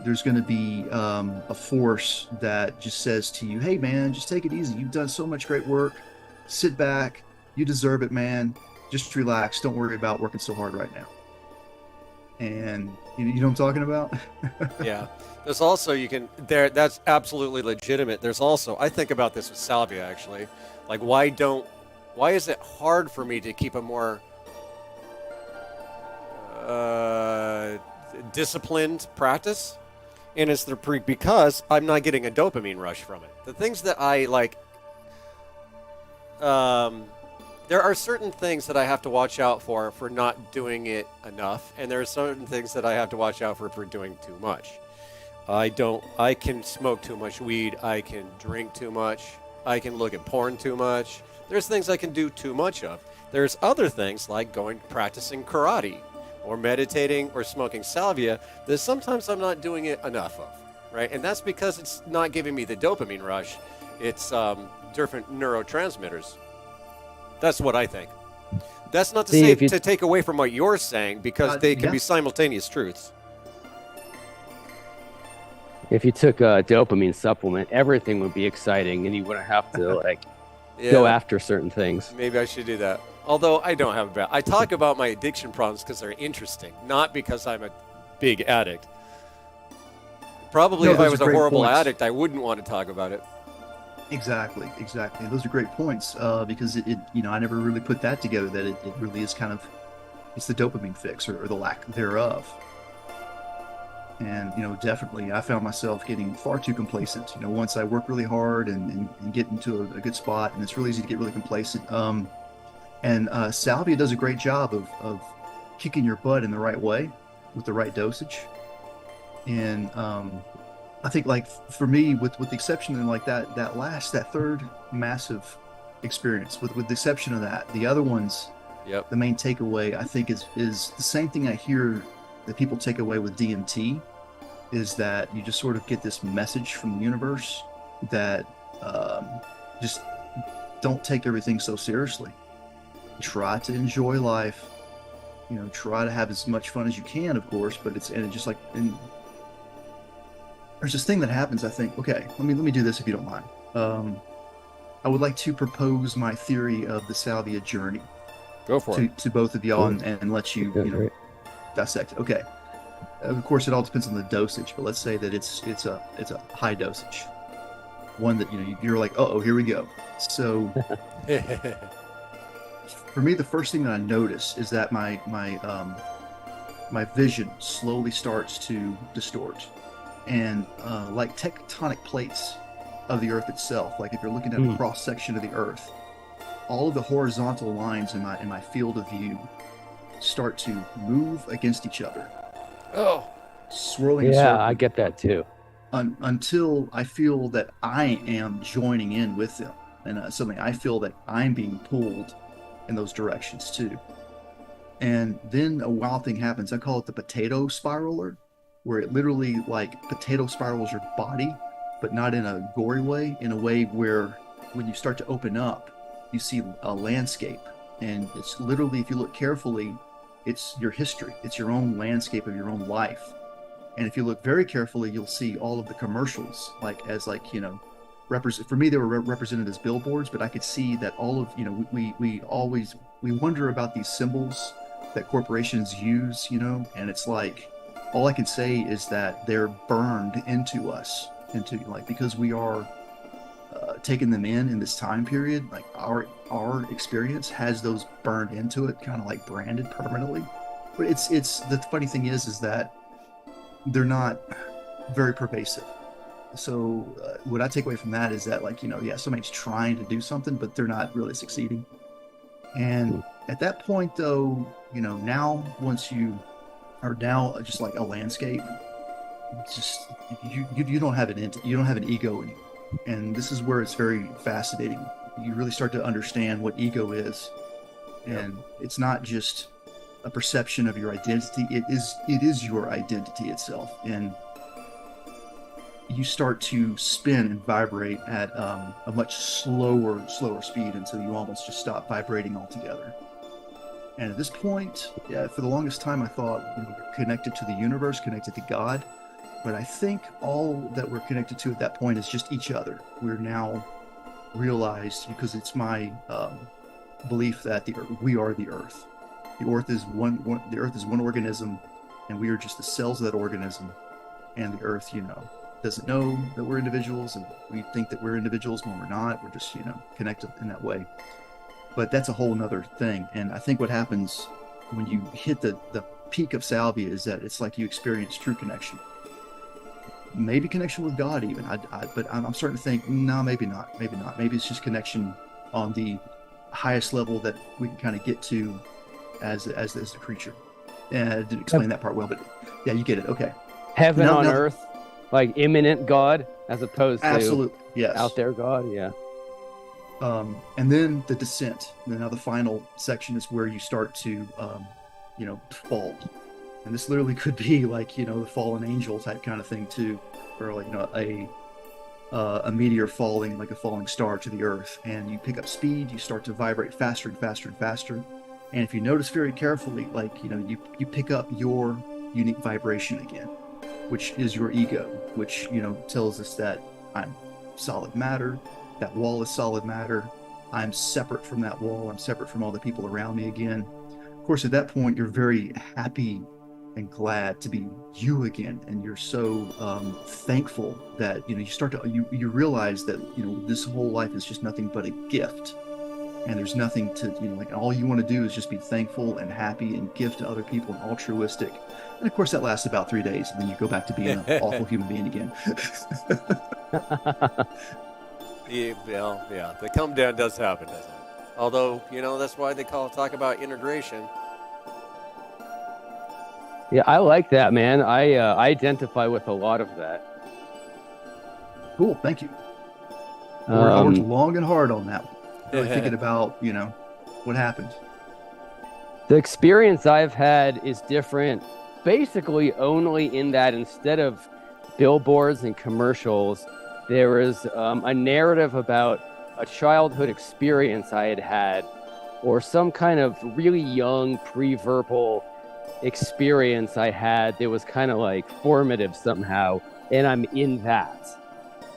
there's going to be a force that just says to you, "Hey, man, just take it easy. You've done so much great work. Sit back. You deserve it, man. Just relax. Don't worry about working so hard right now." And you know what I'm talking about? Yeah. There's also that's absolutely legitimate. There's also I think about this with salvia actually. Like why is it hard for me to keep a more disciplined practice? And it's because I'm not getting a dopamine rush from it. The things that I like there are certain things that I have to watch out for not doing it enough, and there are certain things that I have to watch out for doing too much. I can smoke too much weed, I can drink too much, I can look at porn too much. There's things I can do too much of. There's other things like practicing karate or meditating or smoking salvia that sometimes I'm not doing it enough of, right? And that's because it's not giving me the dopamine rush. It's different neurotransmitters. That's what I think. That's not to See, say if you- to take away from what you're saying, because they can Yeah. be simultaneous truths. If you took a dopamine supplement, everything would be exciting, and you wouldn't have to Yeah, go after certain things. maybe I should do that. Although I don't have a bad. I talk about my addiction problems because they're interesting, not because I'm a big addict. Probably No, if I those was are a great horrible points. addict, I wouldn't want to talk about it. Exactly. Those are great points because I never really put that together. That it really is kind of it's the dopamine fix or the lack thereof. And definitely, I found myself getting far too complacent. Once I work really hard and get into a good spot, and it's really easy to get really complacent. And salvia does a great job of kicking your butt in the right way with the right dosage. And I think, like for me, with the exception of like that third massive experience, with the exception of that, the other ones, Yep. the main takeaway I think is the same thing I hear that people take away with DMT, is that you just sort of get this message from the universe that just don't take everything so seriously. Try to enjoy life. Try to have as much fun as you can, of course. But there's this thing that happens. I think, okay, let me do this if you don't mind. I would like to propose my theory of the salvia journey Go for it. to both of y'all and let you Right. dissect it. Okay. Of course, it all depends on the dosage, but let's say that it's a high dosage, one that you're like, oh, here we go. So for me, the first thing that I notice is that my vision slowly starts to distort, and like tectonic plates of the Earth itself, like if you're looking at a cross section of the Earth, all of the horizontal lines in my field of view start to move against each other, Oh, swirling in Yeah, circles, I get that too. until I feel that I am joining in with them, and suddenly I feel that I'm being pulled in those directions too. And then a wild thing happens. I call it the potato spiraler, where it literally like potato spirals your body, but not in a gory way, in a way where when you start to open up, you see a landscape. And it's literally, if you look carefully, it's your history. It's your own landscape of your own life. And if you look very carefully, you'll see all of the commercials, for me, they were represented as billboards, but I could see that all of, we wonder about these symbols that corporations use, and it's like, all I can say is that they're burned into us, because we are taking them in this time period. Like our experience has those burned into it, kind of like branded permanently. But it's the funny thing is that they're not very pervasive. So what I take away from that is that, like, yeah, somebody's trying to do something, but they're not really succeeding. And at that point, though, now once you are now just like a landscape, just you don't have you don't have an ego anymore. And this is where it's very fascinating. You really start to understand what ego is, and it's not just a perception of your identity. It is your identity itself, and you start to spin and vibrate at a much slower speed until you almost just stop vibrating altogether. And at this point, yeah, for the longest time, I thought we're connected to the universe, connected to God. But I think all that we're connected to at that point is just each other. We're now realized, because it's my belief that we are the Earth. The Earth is one organism, and we are just the cells of that organism. And the Earth, doesn't know that we're individuals, and we think that we're individuals when we're not. We're just, connected in that way. But that's a whole nother thing. And I think what happens when you hit the peak of salvia is that it's like you experience true connection. Maybe connection with God even. But I'm starting to think, no, maybe not. Maybe it's just connection on the highest level that we can kind of get to as a creature. And I didn't explain that part well, but yeah, you get it. Okay. Heaven on earth. Like imminent God as opposed to absolutely, yes, out there God, yeah. And then the descent. Now the final section is where you start to, fall. And this literally could be like, the fallen angel type kind of thing too, or like a meteor falling, like a falling star to the earth. And you pick up speed. You start to vibrate faster and faster and faster. And if you notice very carefully, like you pick up your unique vibration again, which is your ego, which, tells us that I'm solid matter, that wall is solid matter, I'm separate from that wall, I'm separate from all the people around me again. Of course, at that point, you're very happy and glad to be you again, and you're so thankful that, you start to, you realize that, this whole life is just nothing but a gift. And there's nothing to, like all you want to do is just be thankful and happy and give to other people and altruistic. And of course, that lasts about 3 days, and then you go back to being an awful human being again. Yeah, the come down does happen, doesn't it? Although, that's why they talk about integration. Yeah, I like that, man. I identify with a lot of that. Cool, thank you. I worked long and hard on that one. Really thinking about, what happened. The experience I've had is different, basically only in that instead of billboards and commercials, there is a narrative about a childhood experience I had, or some kind of really young pre-verbal experience I had that was kind of like formative somehow, and I'm in that.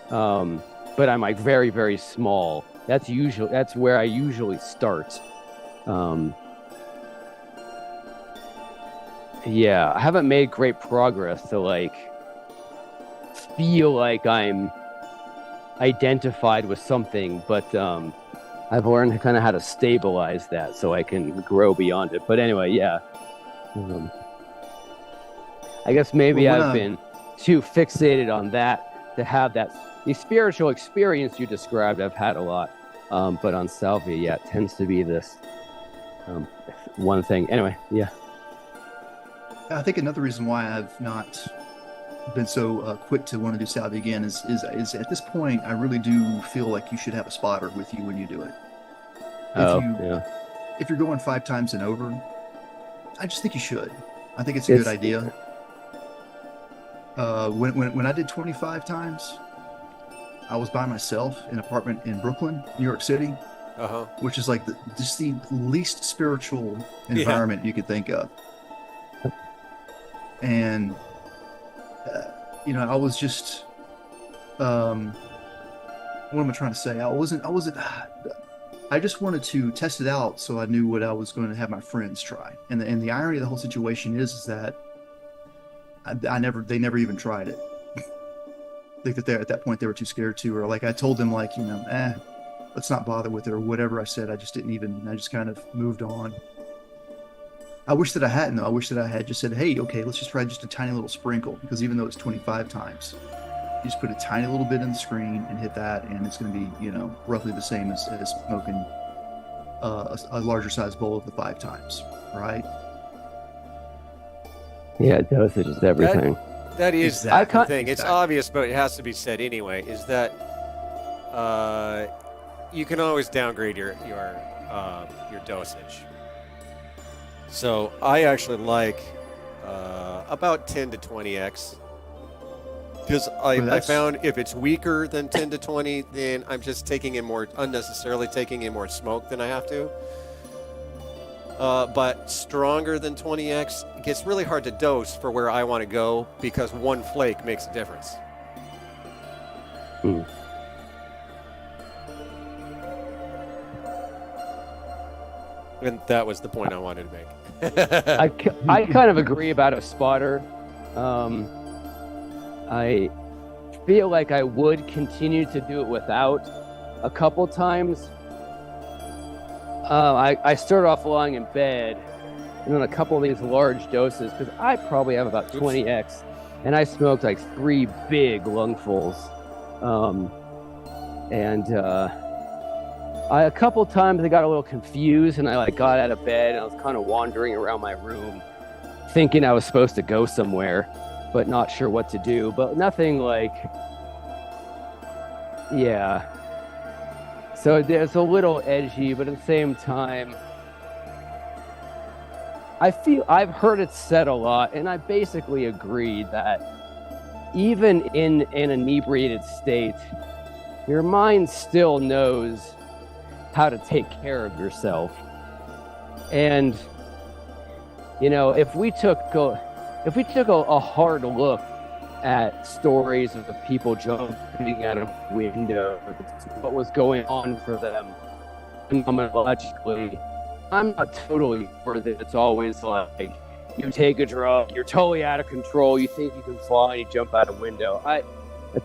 But I'm like very, very small. That's where I usually start. Yeah, I haven't made great progress to like feel like I'm identified with something, but I've learned kind of how to stabilize that so I can grow beyond it. But anyway, yeah. I guess maybe I've been too fixated on that to have that. The spiritual experience you described, I've had a lot. But on salvia, yeah, it tends to be this one thing. Anyway, yeah. I think another reason why I've not been so quick to want to do salvia again is at this point, I really do feel like you should have a spotter with you when you do it. If you're going 5 times and over, I just think you should. I think it's a good idea. When I did 25 times, I was by myself in an apartment in Brooklyn, New York City, which is like just the least spiritual environment you could think of. And, I was just, what am I trying to say? I just wanted to test it out so I knew what I was going to have my friends try. And the irony of the whole situation is that they never even tried it. I think that at that point they were too scared to, or like I told them like, let's not bother with it or whatever I said. I just kind of moved on. I wish that I hadn't though. I wish that I had just said, hey, okay, let's just try just a tiny little sprinkle, because even though it's 25 times, you just put a tiny little bit in the screen and hit that, and it's going to be, you know, roughly the same as smoking a larger size bowl of the 5 times, right? Yeah, dosage is everything. That is Exactly. the thing. It's obvious, but it has to be said anyway, is that you can always downgrade your dosage. So I actually like about 10 to 20x. Because I found if it's weaker than 10 to 20, then I'm just taking in unnecessarily taking in more smoke than I have to. But stronger than 20x, it gets really hard to dose for where I want to go, because one flake makes a difference. Mm. And that was the point I wanted to make. I kind of agree about a spotter. I feel like I would continue to do it without a couple times. I started off lying in bed, and then a couple of these large doses, because I probably have about 20x, and I smoked like 3 big lungfuls. A couple times I got a little confused, and I like got out of bed, and I was kind of wandering around my room, thinking I was supposed to go somewhere, but not sure what to do. But nothing like, yeah. So there's a little edgy, but at the same time, I feel I've heard it said a lot, and I basically agree that even in an inebriated state, your mind still knows how to take care of yourself. And you know, if we took a hard look at stories of the people jumping out of windows, what was going on for them phenomenologically, I'm not totally for that. It's always like you take a drug, you're totally out of control, you think you can fly, and you jump out a window. That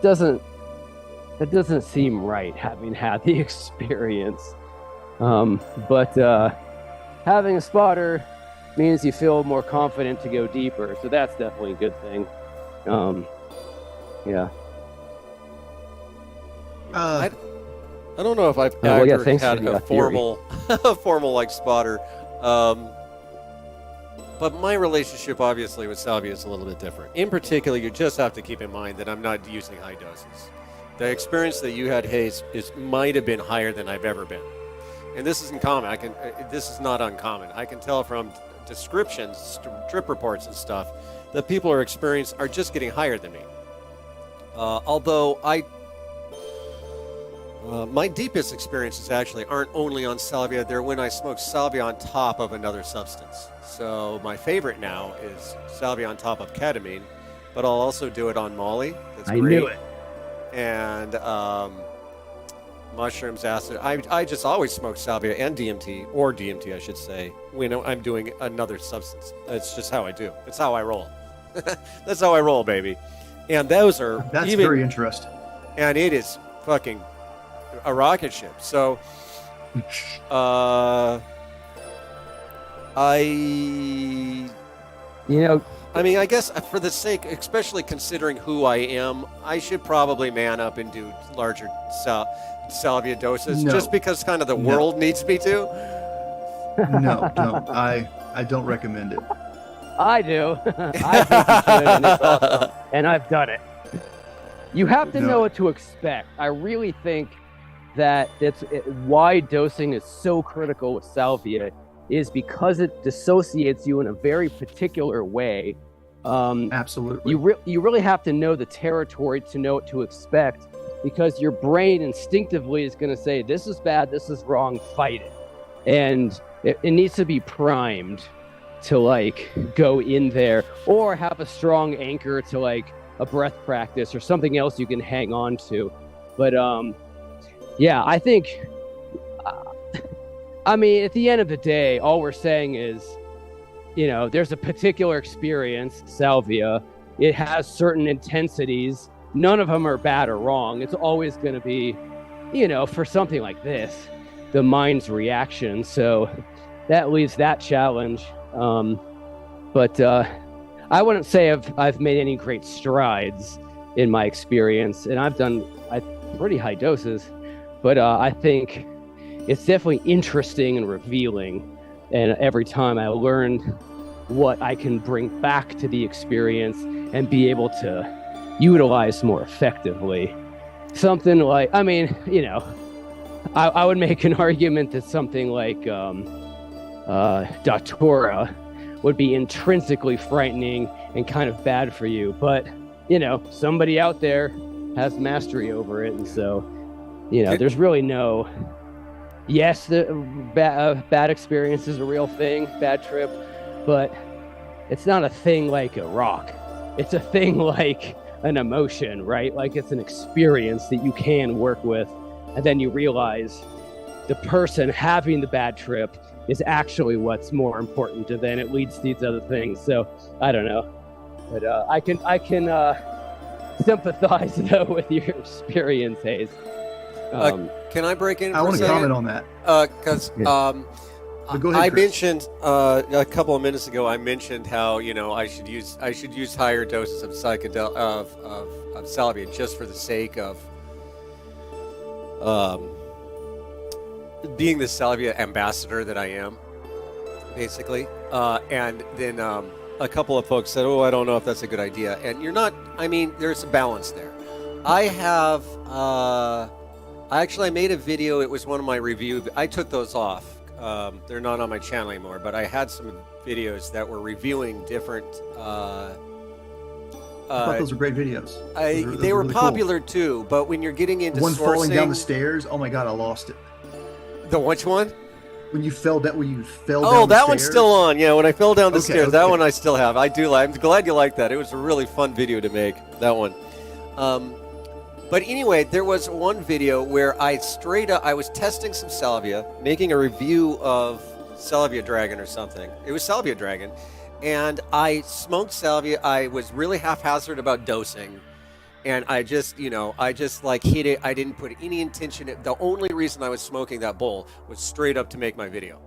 doesn't seem right, having had the experience. But having a spotter means you feel more confident to go deeper, so that's definitely a good thing. Yeah. I don't know if I've well, yeah, ever thanks had for a that theory. formal like spotter, but my relationship obviously with salvia is a little bit different. In particular, you just have to keep in mind that I'm not using high doses. The experience that you had, Hayes, might have been higher than I've ever been, and this isn't common. This is not uncommon. I can tell from descriptions, trip reports, and stuff that people are just getting higher than me. Although my deepest experiences actually aren't only on salvia. They're when I smoke salvia on top of another substance. So my favorite now is salvia on top of ketamine, but I'll also do it on Molly. That's I great. knew it. And mushrooms, acid. I just always smoke salvia and DMT, or DMT, I should say, when I'm doing another substance. That's just how I do. It's how I roll. That's how I roll, baby. And that's very interesting. And it is fucking a rocket ship. So, I mean, I guess for the sake, especially considering who I am, I should probably man up and do larger salvia doses, just because kind of the world needs me to. No, don't. I don't recommend it. I do. I think you should, and it's awesome. And I've done it. You have to know what to expect. I really think that why dosing is so critical with salvia is because it dissociates you in a very particular way. Absolutely. You really have to know the territory to know what to expect, because your brain instinctively is going to say, this is bad, this is wrong, fight it. And it needs to be primed to like go in there, or have a strong anchor to like a breath practice or something else you can hang on to. But yeah, I think I mean, at the end of the day, all we're saying is, you know, there's a particular experience, salvia. It has certain intensities. None of them are bad or wrong. It's always going to be, you know, for something like this, the mind's reaction. So that leaves that challenge. But I wouldn't say I've made any great strides in my experience, and I've done pretty high doses. But I think it's definitely interesting and revealing. And every time I learn what I can bring back to the experience and be able to utilize more effectively. Something like, I mean, you know, I would make an argument that something like Datura would be intrinsically frightening and kind of bad for you. But, you know, somebody out there has mastery over it. And so, you know, there's really no... Yes, the bad experience is a real thing, bad trip, but it's not a thing like a rock. It's a thing like an emotion, right? Like it's an experience that you can work with, and then you realize the person having the bad trip is actually what's more important, and then it leads to these other things. So I don't know, but I can sympathize though with your experience, Hayes. Can I break in? I want to comment on that because go ahead, I Chris. mentioned a couple of minutes ago. I mentioned how, you know, I should use higher doses of of salvia just for the sake of being the salvia ambassador that I am, basically. And then a couple of folks said, "Oh, I don't know if that's a good idea." And you're not. I mean, there's a balance there. I have. I made a video. It was one of my review. I took those off. They're not on my channel anymore. But I had some videos that were reviewing different. I thought those were great videos. They were really popular too. But when you're getting into one sourcing, falling down the stairs. Oh my god, I lost it. The which one? When you fell down. Oh, that one's still on. Yeah, when I fell down the stairs, that okay. one I still have. I do. I'm glad you like that. It was a really fun video to make. That one. But anyway, there was one video where I was testing some salvia, making a review of Salvia Dragon or something. It was Salvia Dragon. And I smoked salvia. I was really haphazard about dosing. And I just like hit it. I didn't put any intention. The only reason I was smoking that bowl was straight up to make my video.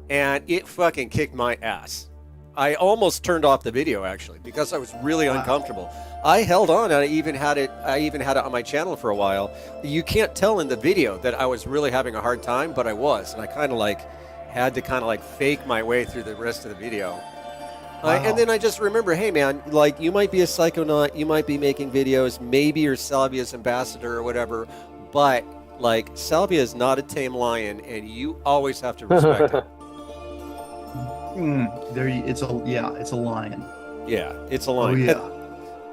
And it fucking kicked my ass. I almost turned off the video actually because I was really uncomfortable. I held on, and I even had it on my channel for a while. You can't tell in the video that I was really having a hard time, but I was, and I kind of like had to fake my way through the rest of the video. And then I just remember, hey man, like you might be a psychonaut, you might be making videos, maybe you're Salvia's ambassador or whatever, but like Salvia is not a tame lion, and you always have to respect it. It's a lion. Yeah, it's a lion. Oh, yeah.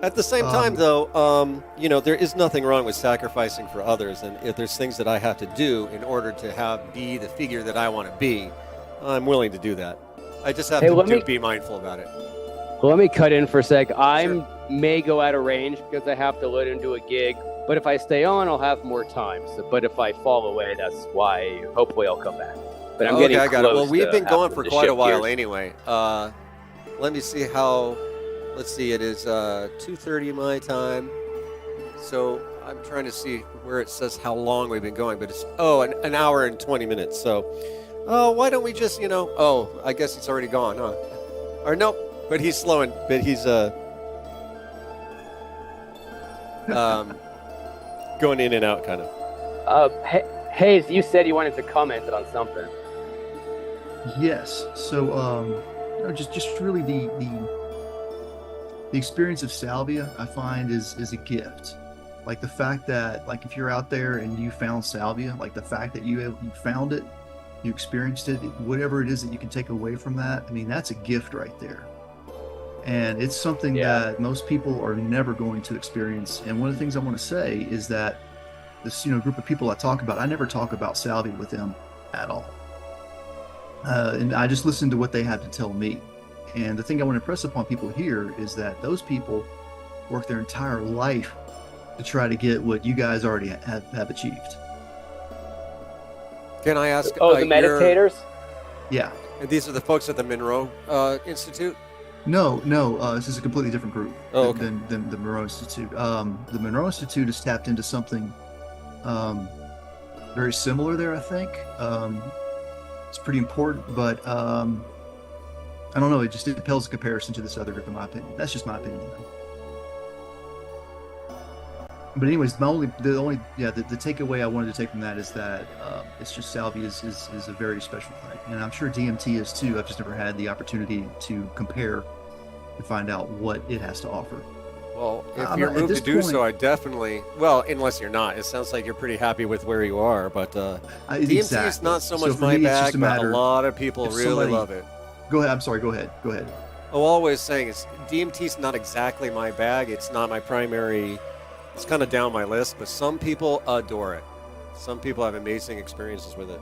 At the same time, though, there is nothing wrong with sacrificing for others, and if there's things that I have to do in order to be the figure that I want to be, I'm willing to do that. I just have to be mindful about it. Let me cut in for a sec. I may go out of range because I have to load into a gig, but if I stay on, I'll have more time. But if I fall away, that's why. Hopefully, I'll come back. But I'm getting close. Well, we've been going for quite a while gears. anyway. Let me see how. Let's see. It is 2:30 my time. So I'm trying to see where it says how long we've been going, but it's an hour and 20 minutes. So, why don't we just I guess it's already gone, huh? Or nope. But he's slowing. But he's going in and out, kind of. Hayes, you said you wanted to comment on something. Yes. So, just really the experience of salvia, I find is a gift. Like the fact that, like, if you're out there and you found salvia, like the fact that you found it, you experienced it, whatever it is that you can take away from that. I mean, that's a gift right there. And it's something that most people are never going to experience. And one of the things I want to say is that this, group of people I talk about, I never talk about salvia with them at all. And I just listen to what they have to tell me. And the thing I want to impress upon people here is that those people work their entire life to try to get what you guys already have achieved. Can I ask? The meditators? Yeah. And these are the folks at the Monroe Institute? No. This is a completely different group than the Monroe Institute. The Monroe Institute has tapped into something very similar there, I think. It's pretty important, but I don't know. It just pales in comparison to this other group, in my opinion. That's just my opinion. But anyways, the takeaway I wanted to take from that is that it's just salvia is a very special thing, and I'm sure DMT is too. I've just never had the opportunity to compare and find out what it has to offer. Well, if you're moved to do so, I definitely, well, unless you're not. It sounds like you're pretty happy with where you are, but DMT is not so much my bag, but a lot of people really love it. Go ahead. I'm sorry. Go ahead. Oh, always saying is DMT's not exactly my bag. It's not my primary. It's kind of down my list, but some people adore it. Some people have amazing experiences with it.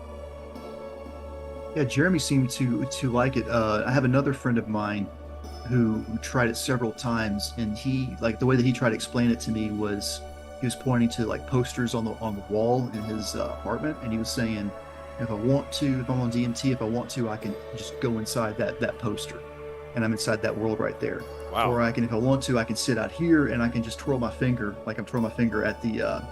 Yeah, Jeremy seemed to like it. I have another friend of mine who tried it several times, and he, like, the way that he tried to explain it to me was he was pointing to like posters on the wall in his apartment, and he was saying, if I'm on DMT, if I want to, I can just go inside that poster, and I'm inside that world right there. Wow. Or I can, if I want to, I can sit out here and I can just twirl my finger, like I'm twirling my finger at the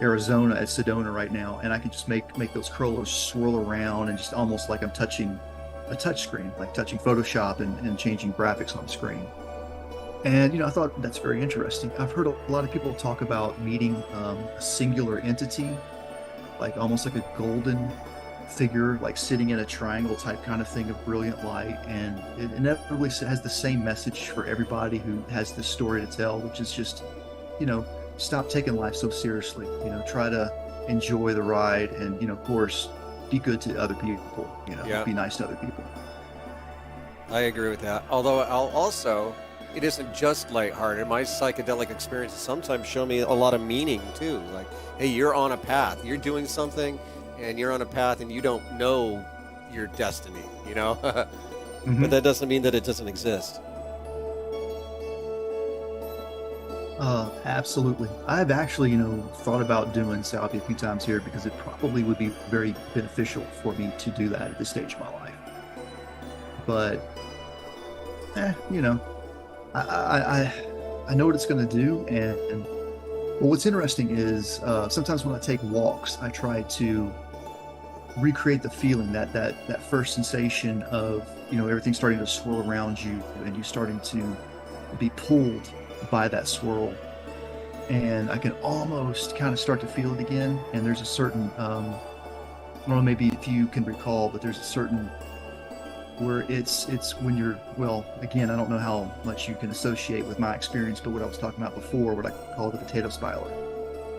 Arizona at Sedona right now, and I can just make those curlers swirl around, and just almost like I'm touching a touch screen, like touching Photoshop and changing graphics on the screen. And I thought that's very interesting. I've heard a lot of people talk about meeting a singular entity, like almost like a golden figure, like sitting in a triangle type kind of thing of brilliant light, and it inevitably has the same message for everybody who has this story to tell, which is just, stop taking life so seriously. Try to enjoy the ride, and of course, be good to other people. Be nice to other people. I agree with that. Although it isn't just lighthearted. My psychedelic experiences sometimes show me a lot of meaning too. Like, hey, you're on a path. You're doing something, and you're on a path, and you don't know your destiny. Mm-hmm. But that doesn't mean that it doesn't exist. Absolutely. I've actually, thought about doing salvia a few times here because it probably would be very beneficial for me to do that at this stage of my life. But, I know what it's going to do, and well, what's interesting is sometimes when I take walks, I try to recreate the feeling, that first sensation of everything starting to swirl around you, and you starting to be pulled by that swirl, and I can almost kind of start to feel it again. And there's a certain I don't know, maybe if you can recall, but there's a certain where it's when you're, well, again, I don't know how much you can associate with my experience, but what I was talking about before, what I call the potato spiler.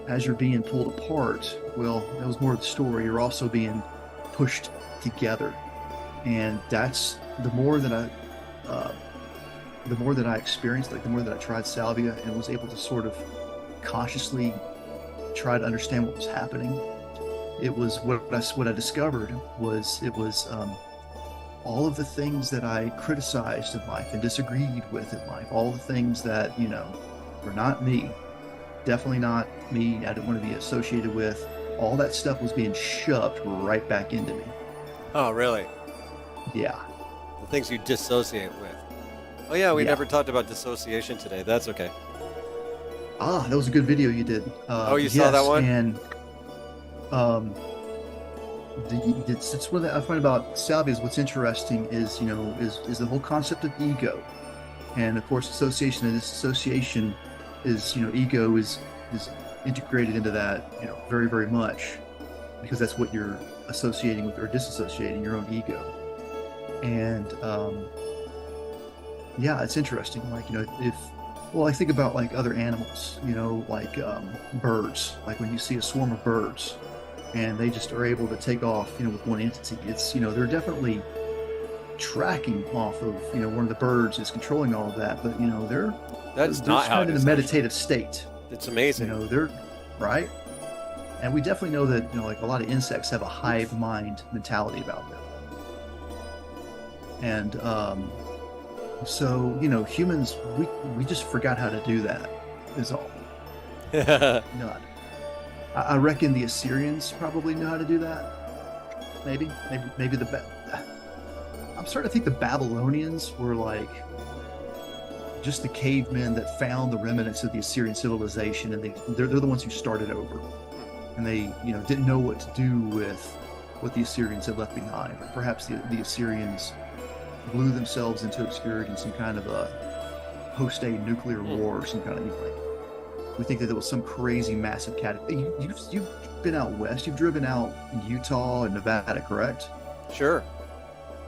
As you're being pulled apart, well, that was more of the story. You're also being pushed together, and that's the more that I experienced, like the more that I tried salvia and was able to sort of consciously try to understand what was happening. It was what I discovered was all of the things that I criticized in life and disagreed with in life, all the things that were not me, definitely not me, I didn't want to be associated with. All that stuff was being shoved right back into me. Oh, really? Yeah. The things you dissociate with. Oh yeah, we never talked about dissociation today. That's okay. That was a good video you did. You saw that one? And it's what I find about salvia is what's interesting is is the whole concept of ego, and of course association and dissociation is ego is integrated into that very, very much, because that's what you're associating with, or disassociating your own ego. And it's interesting, I think about like other animals, like birds, like when you see a swarm of birds and they just are able to take off with one entity, it's they're definitely tracking off of one of the birds is controlling all of that, but they're not how it in is, a meditative state. It's amazing. They're right, and we definitely know that like a lot of insects have a hive mind mentality about them, and so humans, we just forgot how to do that is all. I reckon the Assyrians probably know how to do that. Maybe I'm starting to think the Babylonians were like just the cavemen that found the remnants of the Assyrian civilization, and they're the ones who started over, and they didn't know what to do with what the Assyrians had left behind. Or perhaps the Assyrians blew themselves into obscurity in some kind of a post-a nuclear war or some kind of like. We think that there was some crazy massive you've been out west. You've driven out in Utah and Nevada, correct? Sure.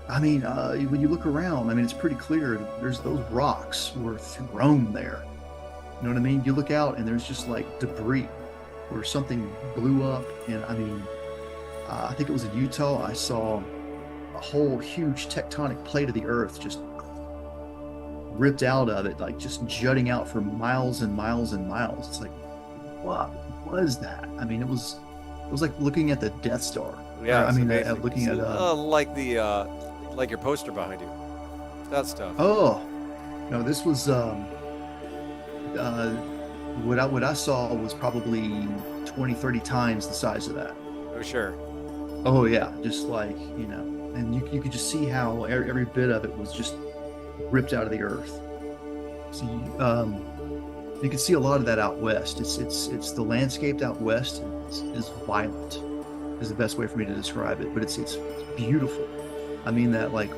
I mean, when you look around, I mean, it's pretty clear. There's those rocks were thrown there. You know what I mean? You look out and there's just like debris where something blew up. And I mean, I think it was in Utah. I saw a whole huge tectonic plate of the earth just ripped out of it, like just jutting out for miles and miles and miles. It's like, what was that? I mean, it was like looking at the Death Star. Yeah, I mean, looking at like the like your poster behind you, that stuff. Oh no, this was what I saw was probably 20-30 times the size of that. Oh sure. Oh yeah, just like, you know, and you could just see how every bit of it was just ripped out of the earth. So you can see a lot of that out west. It's the landscape out west is violent, is the best way for me to describe it. But it's beautiful. I mean that like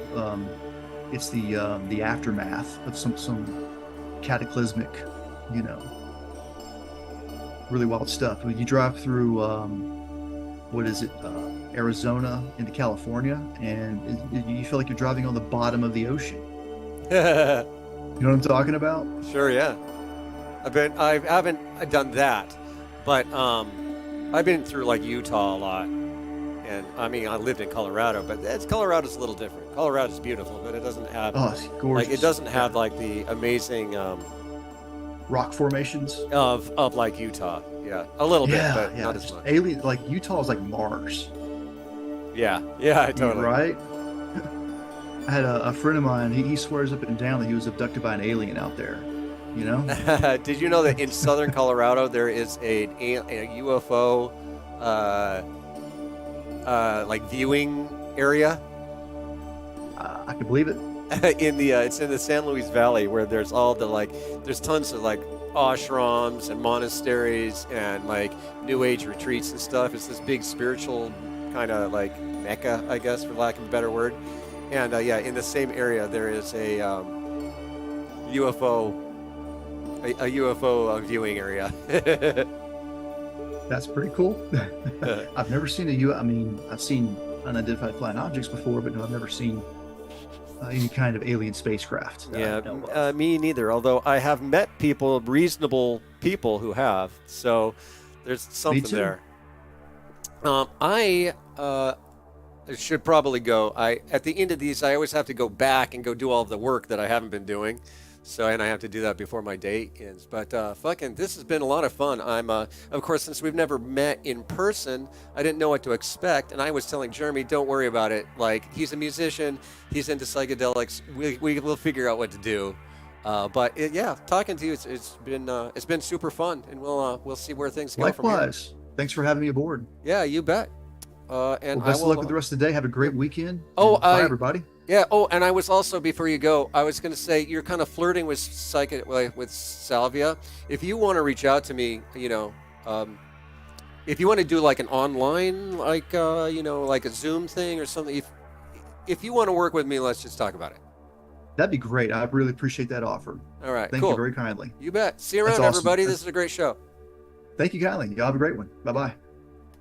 it's the aftermath of some cataclysmic, you know, really wild stuff. When you drive through what is it, Arizona into California, and you feel like you're driving on the bottom of the ocean. You know what I'm talking about? Sure, yeah. I haven't done that, but I've been through like Utah a lot, and I mean I lived in Colorado, but Colorado's a little different. Colorado's beautiful, but it doesn't have it's gorgeous. like it doesn't have like the amazing rock formations of like Utah. Yeah, a little bit, but not as much. Alien, like Utah is like Mars. Yeah, totally. Right. I had a friend of mine. He swears up and down that he was abducted by an alien out there. You know? Did you know that in southern Colorado there is a UFO like viewing area? I can believe it. It's in the San Luis Valley, where there's all the there's tons of like ashrams and monasteries and like New Age retreats and stuff. It's this big spiritual kind of like mecca, I guess, for lack of a better word. And in the same area there is a UFO viewing area. That's pretty cool. I've never seen I mean, I've seen unidentified flying objects before, but no, I've never seen any kind of alien spacecraft. Yeah, me neither. Although I have met reasonable people who have. So there's something there. I should probably go. At the end of these, I always have to go back and go do all of the work that I haven't been doing. So, and I have to do that before my day ends. But fucking, this has been a lot of fun. Of course, since we've never met in person, I didn't know what to expect. And I was telling Jeremy, don't worry about it. Like, he's a musician. He's into psychedelics. We'll figure out what to do. Talking to you, it's been super fun, and we'll see where things go from here. Likewise. Thanks for having me aboard. Yeah, you bet. And best of luck with the rest of the day. Have a great weekend. Bye, everybody. Yeah. Oh, and I was also, before you go, I was going to say, you're kind of flirting with with salvia. If you want to reach out to me, if you want to do like an online, like a Zoom thing or something, if you want to work with me, let's just talk about it. That'd be great. I really appreciate that offer. All right. Thank you very kindly. You bet. See you around, everybody. This is a great show. Thank you kindly. Y'all have a great one. Bye-bye.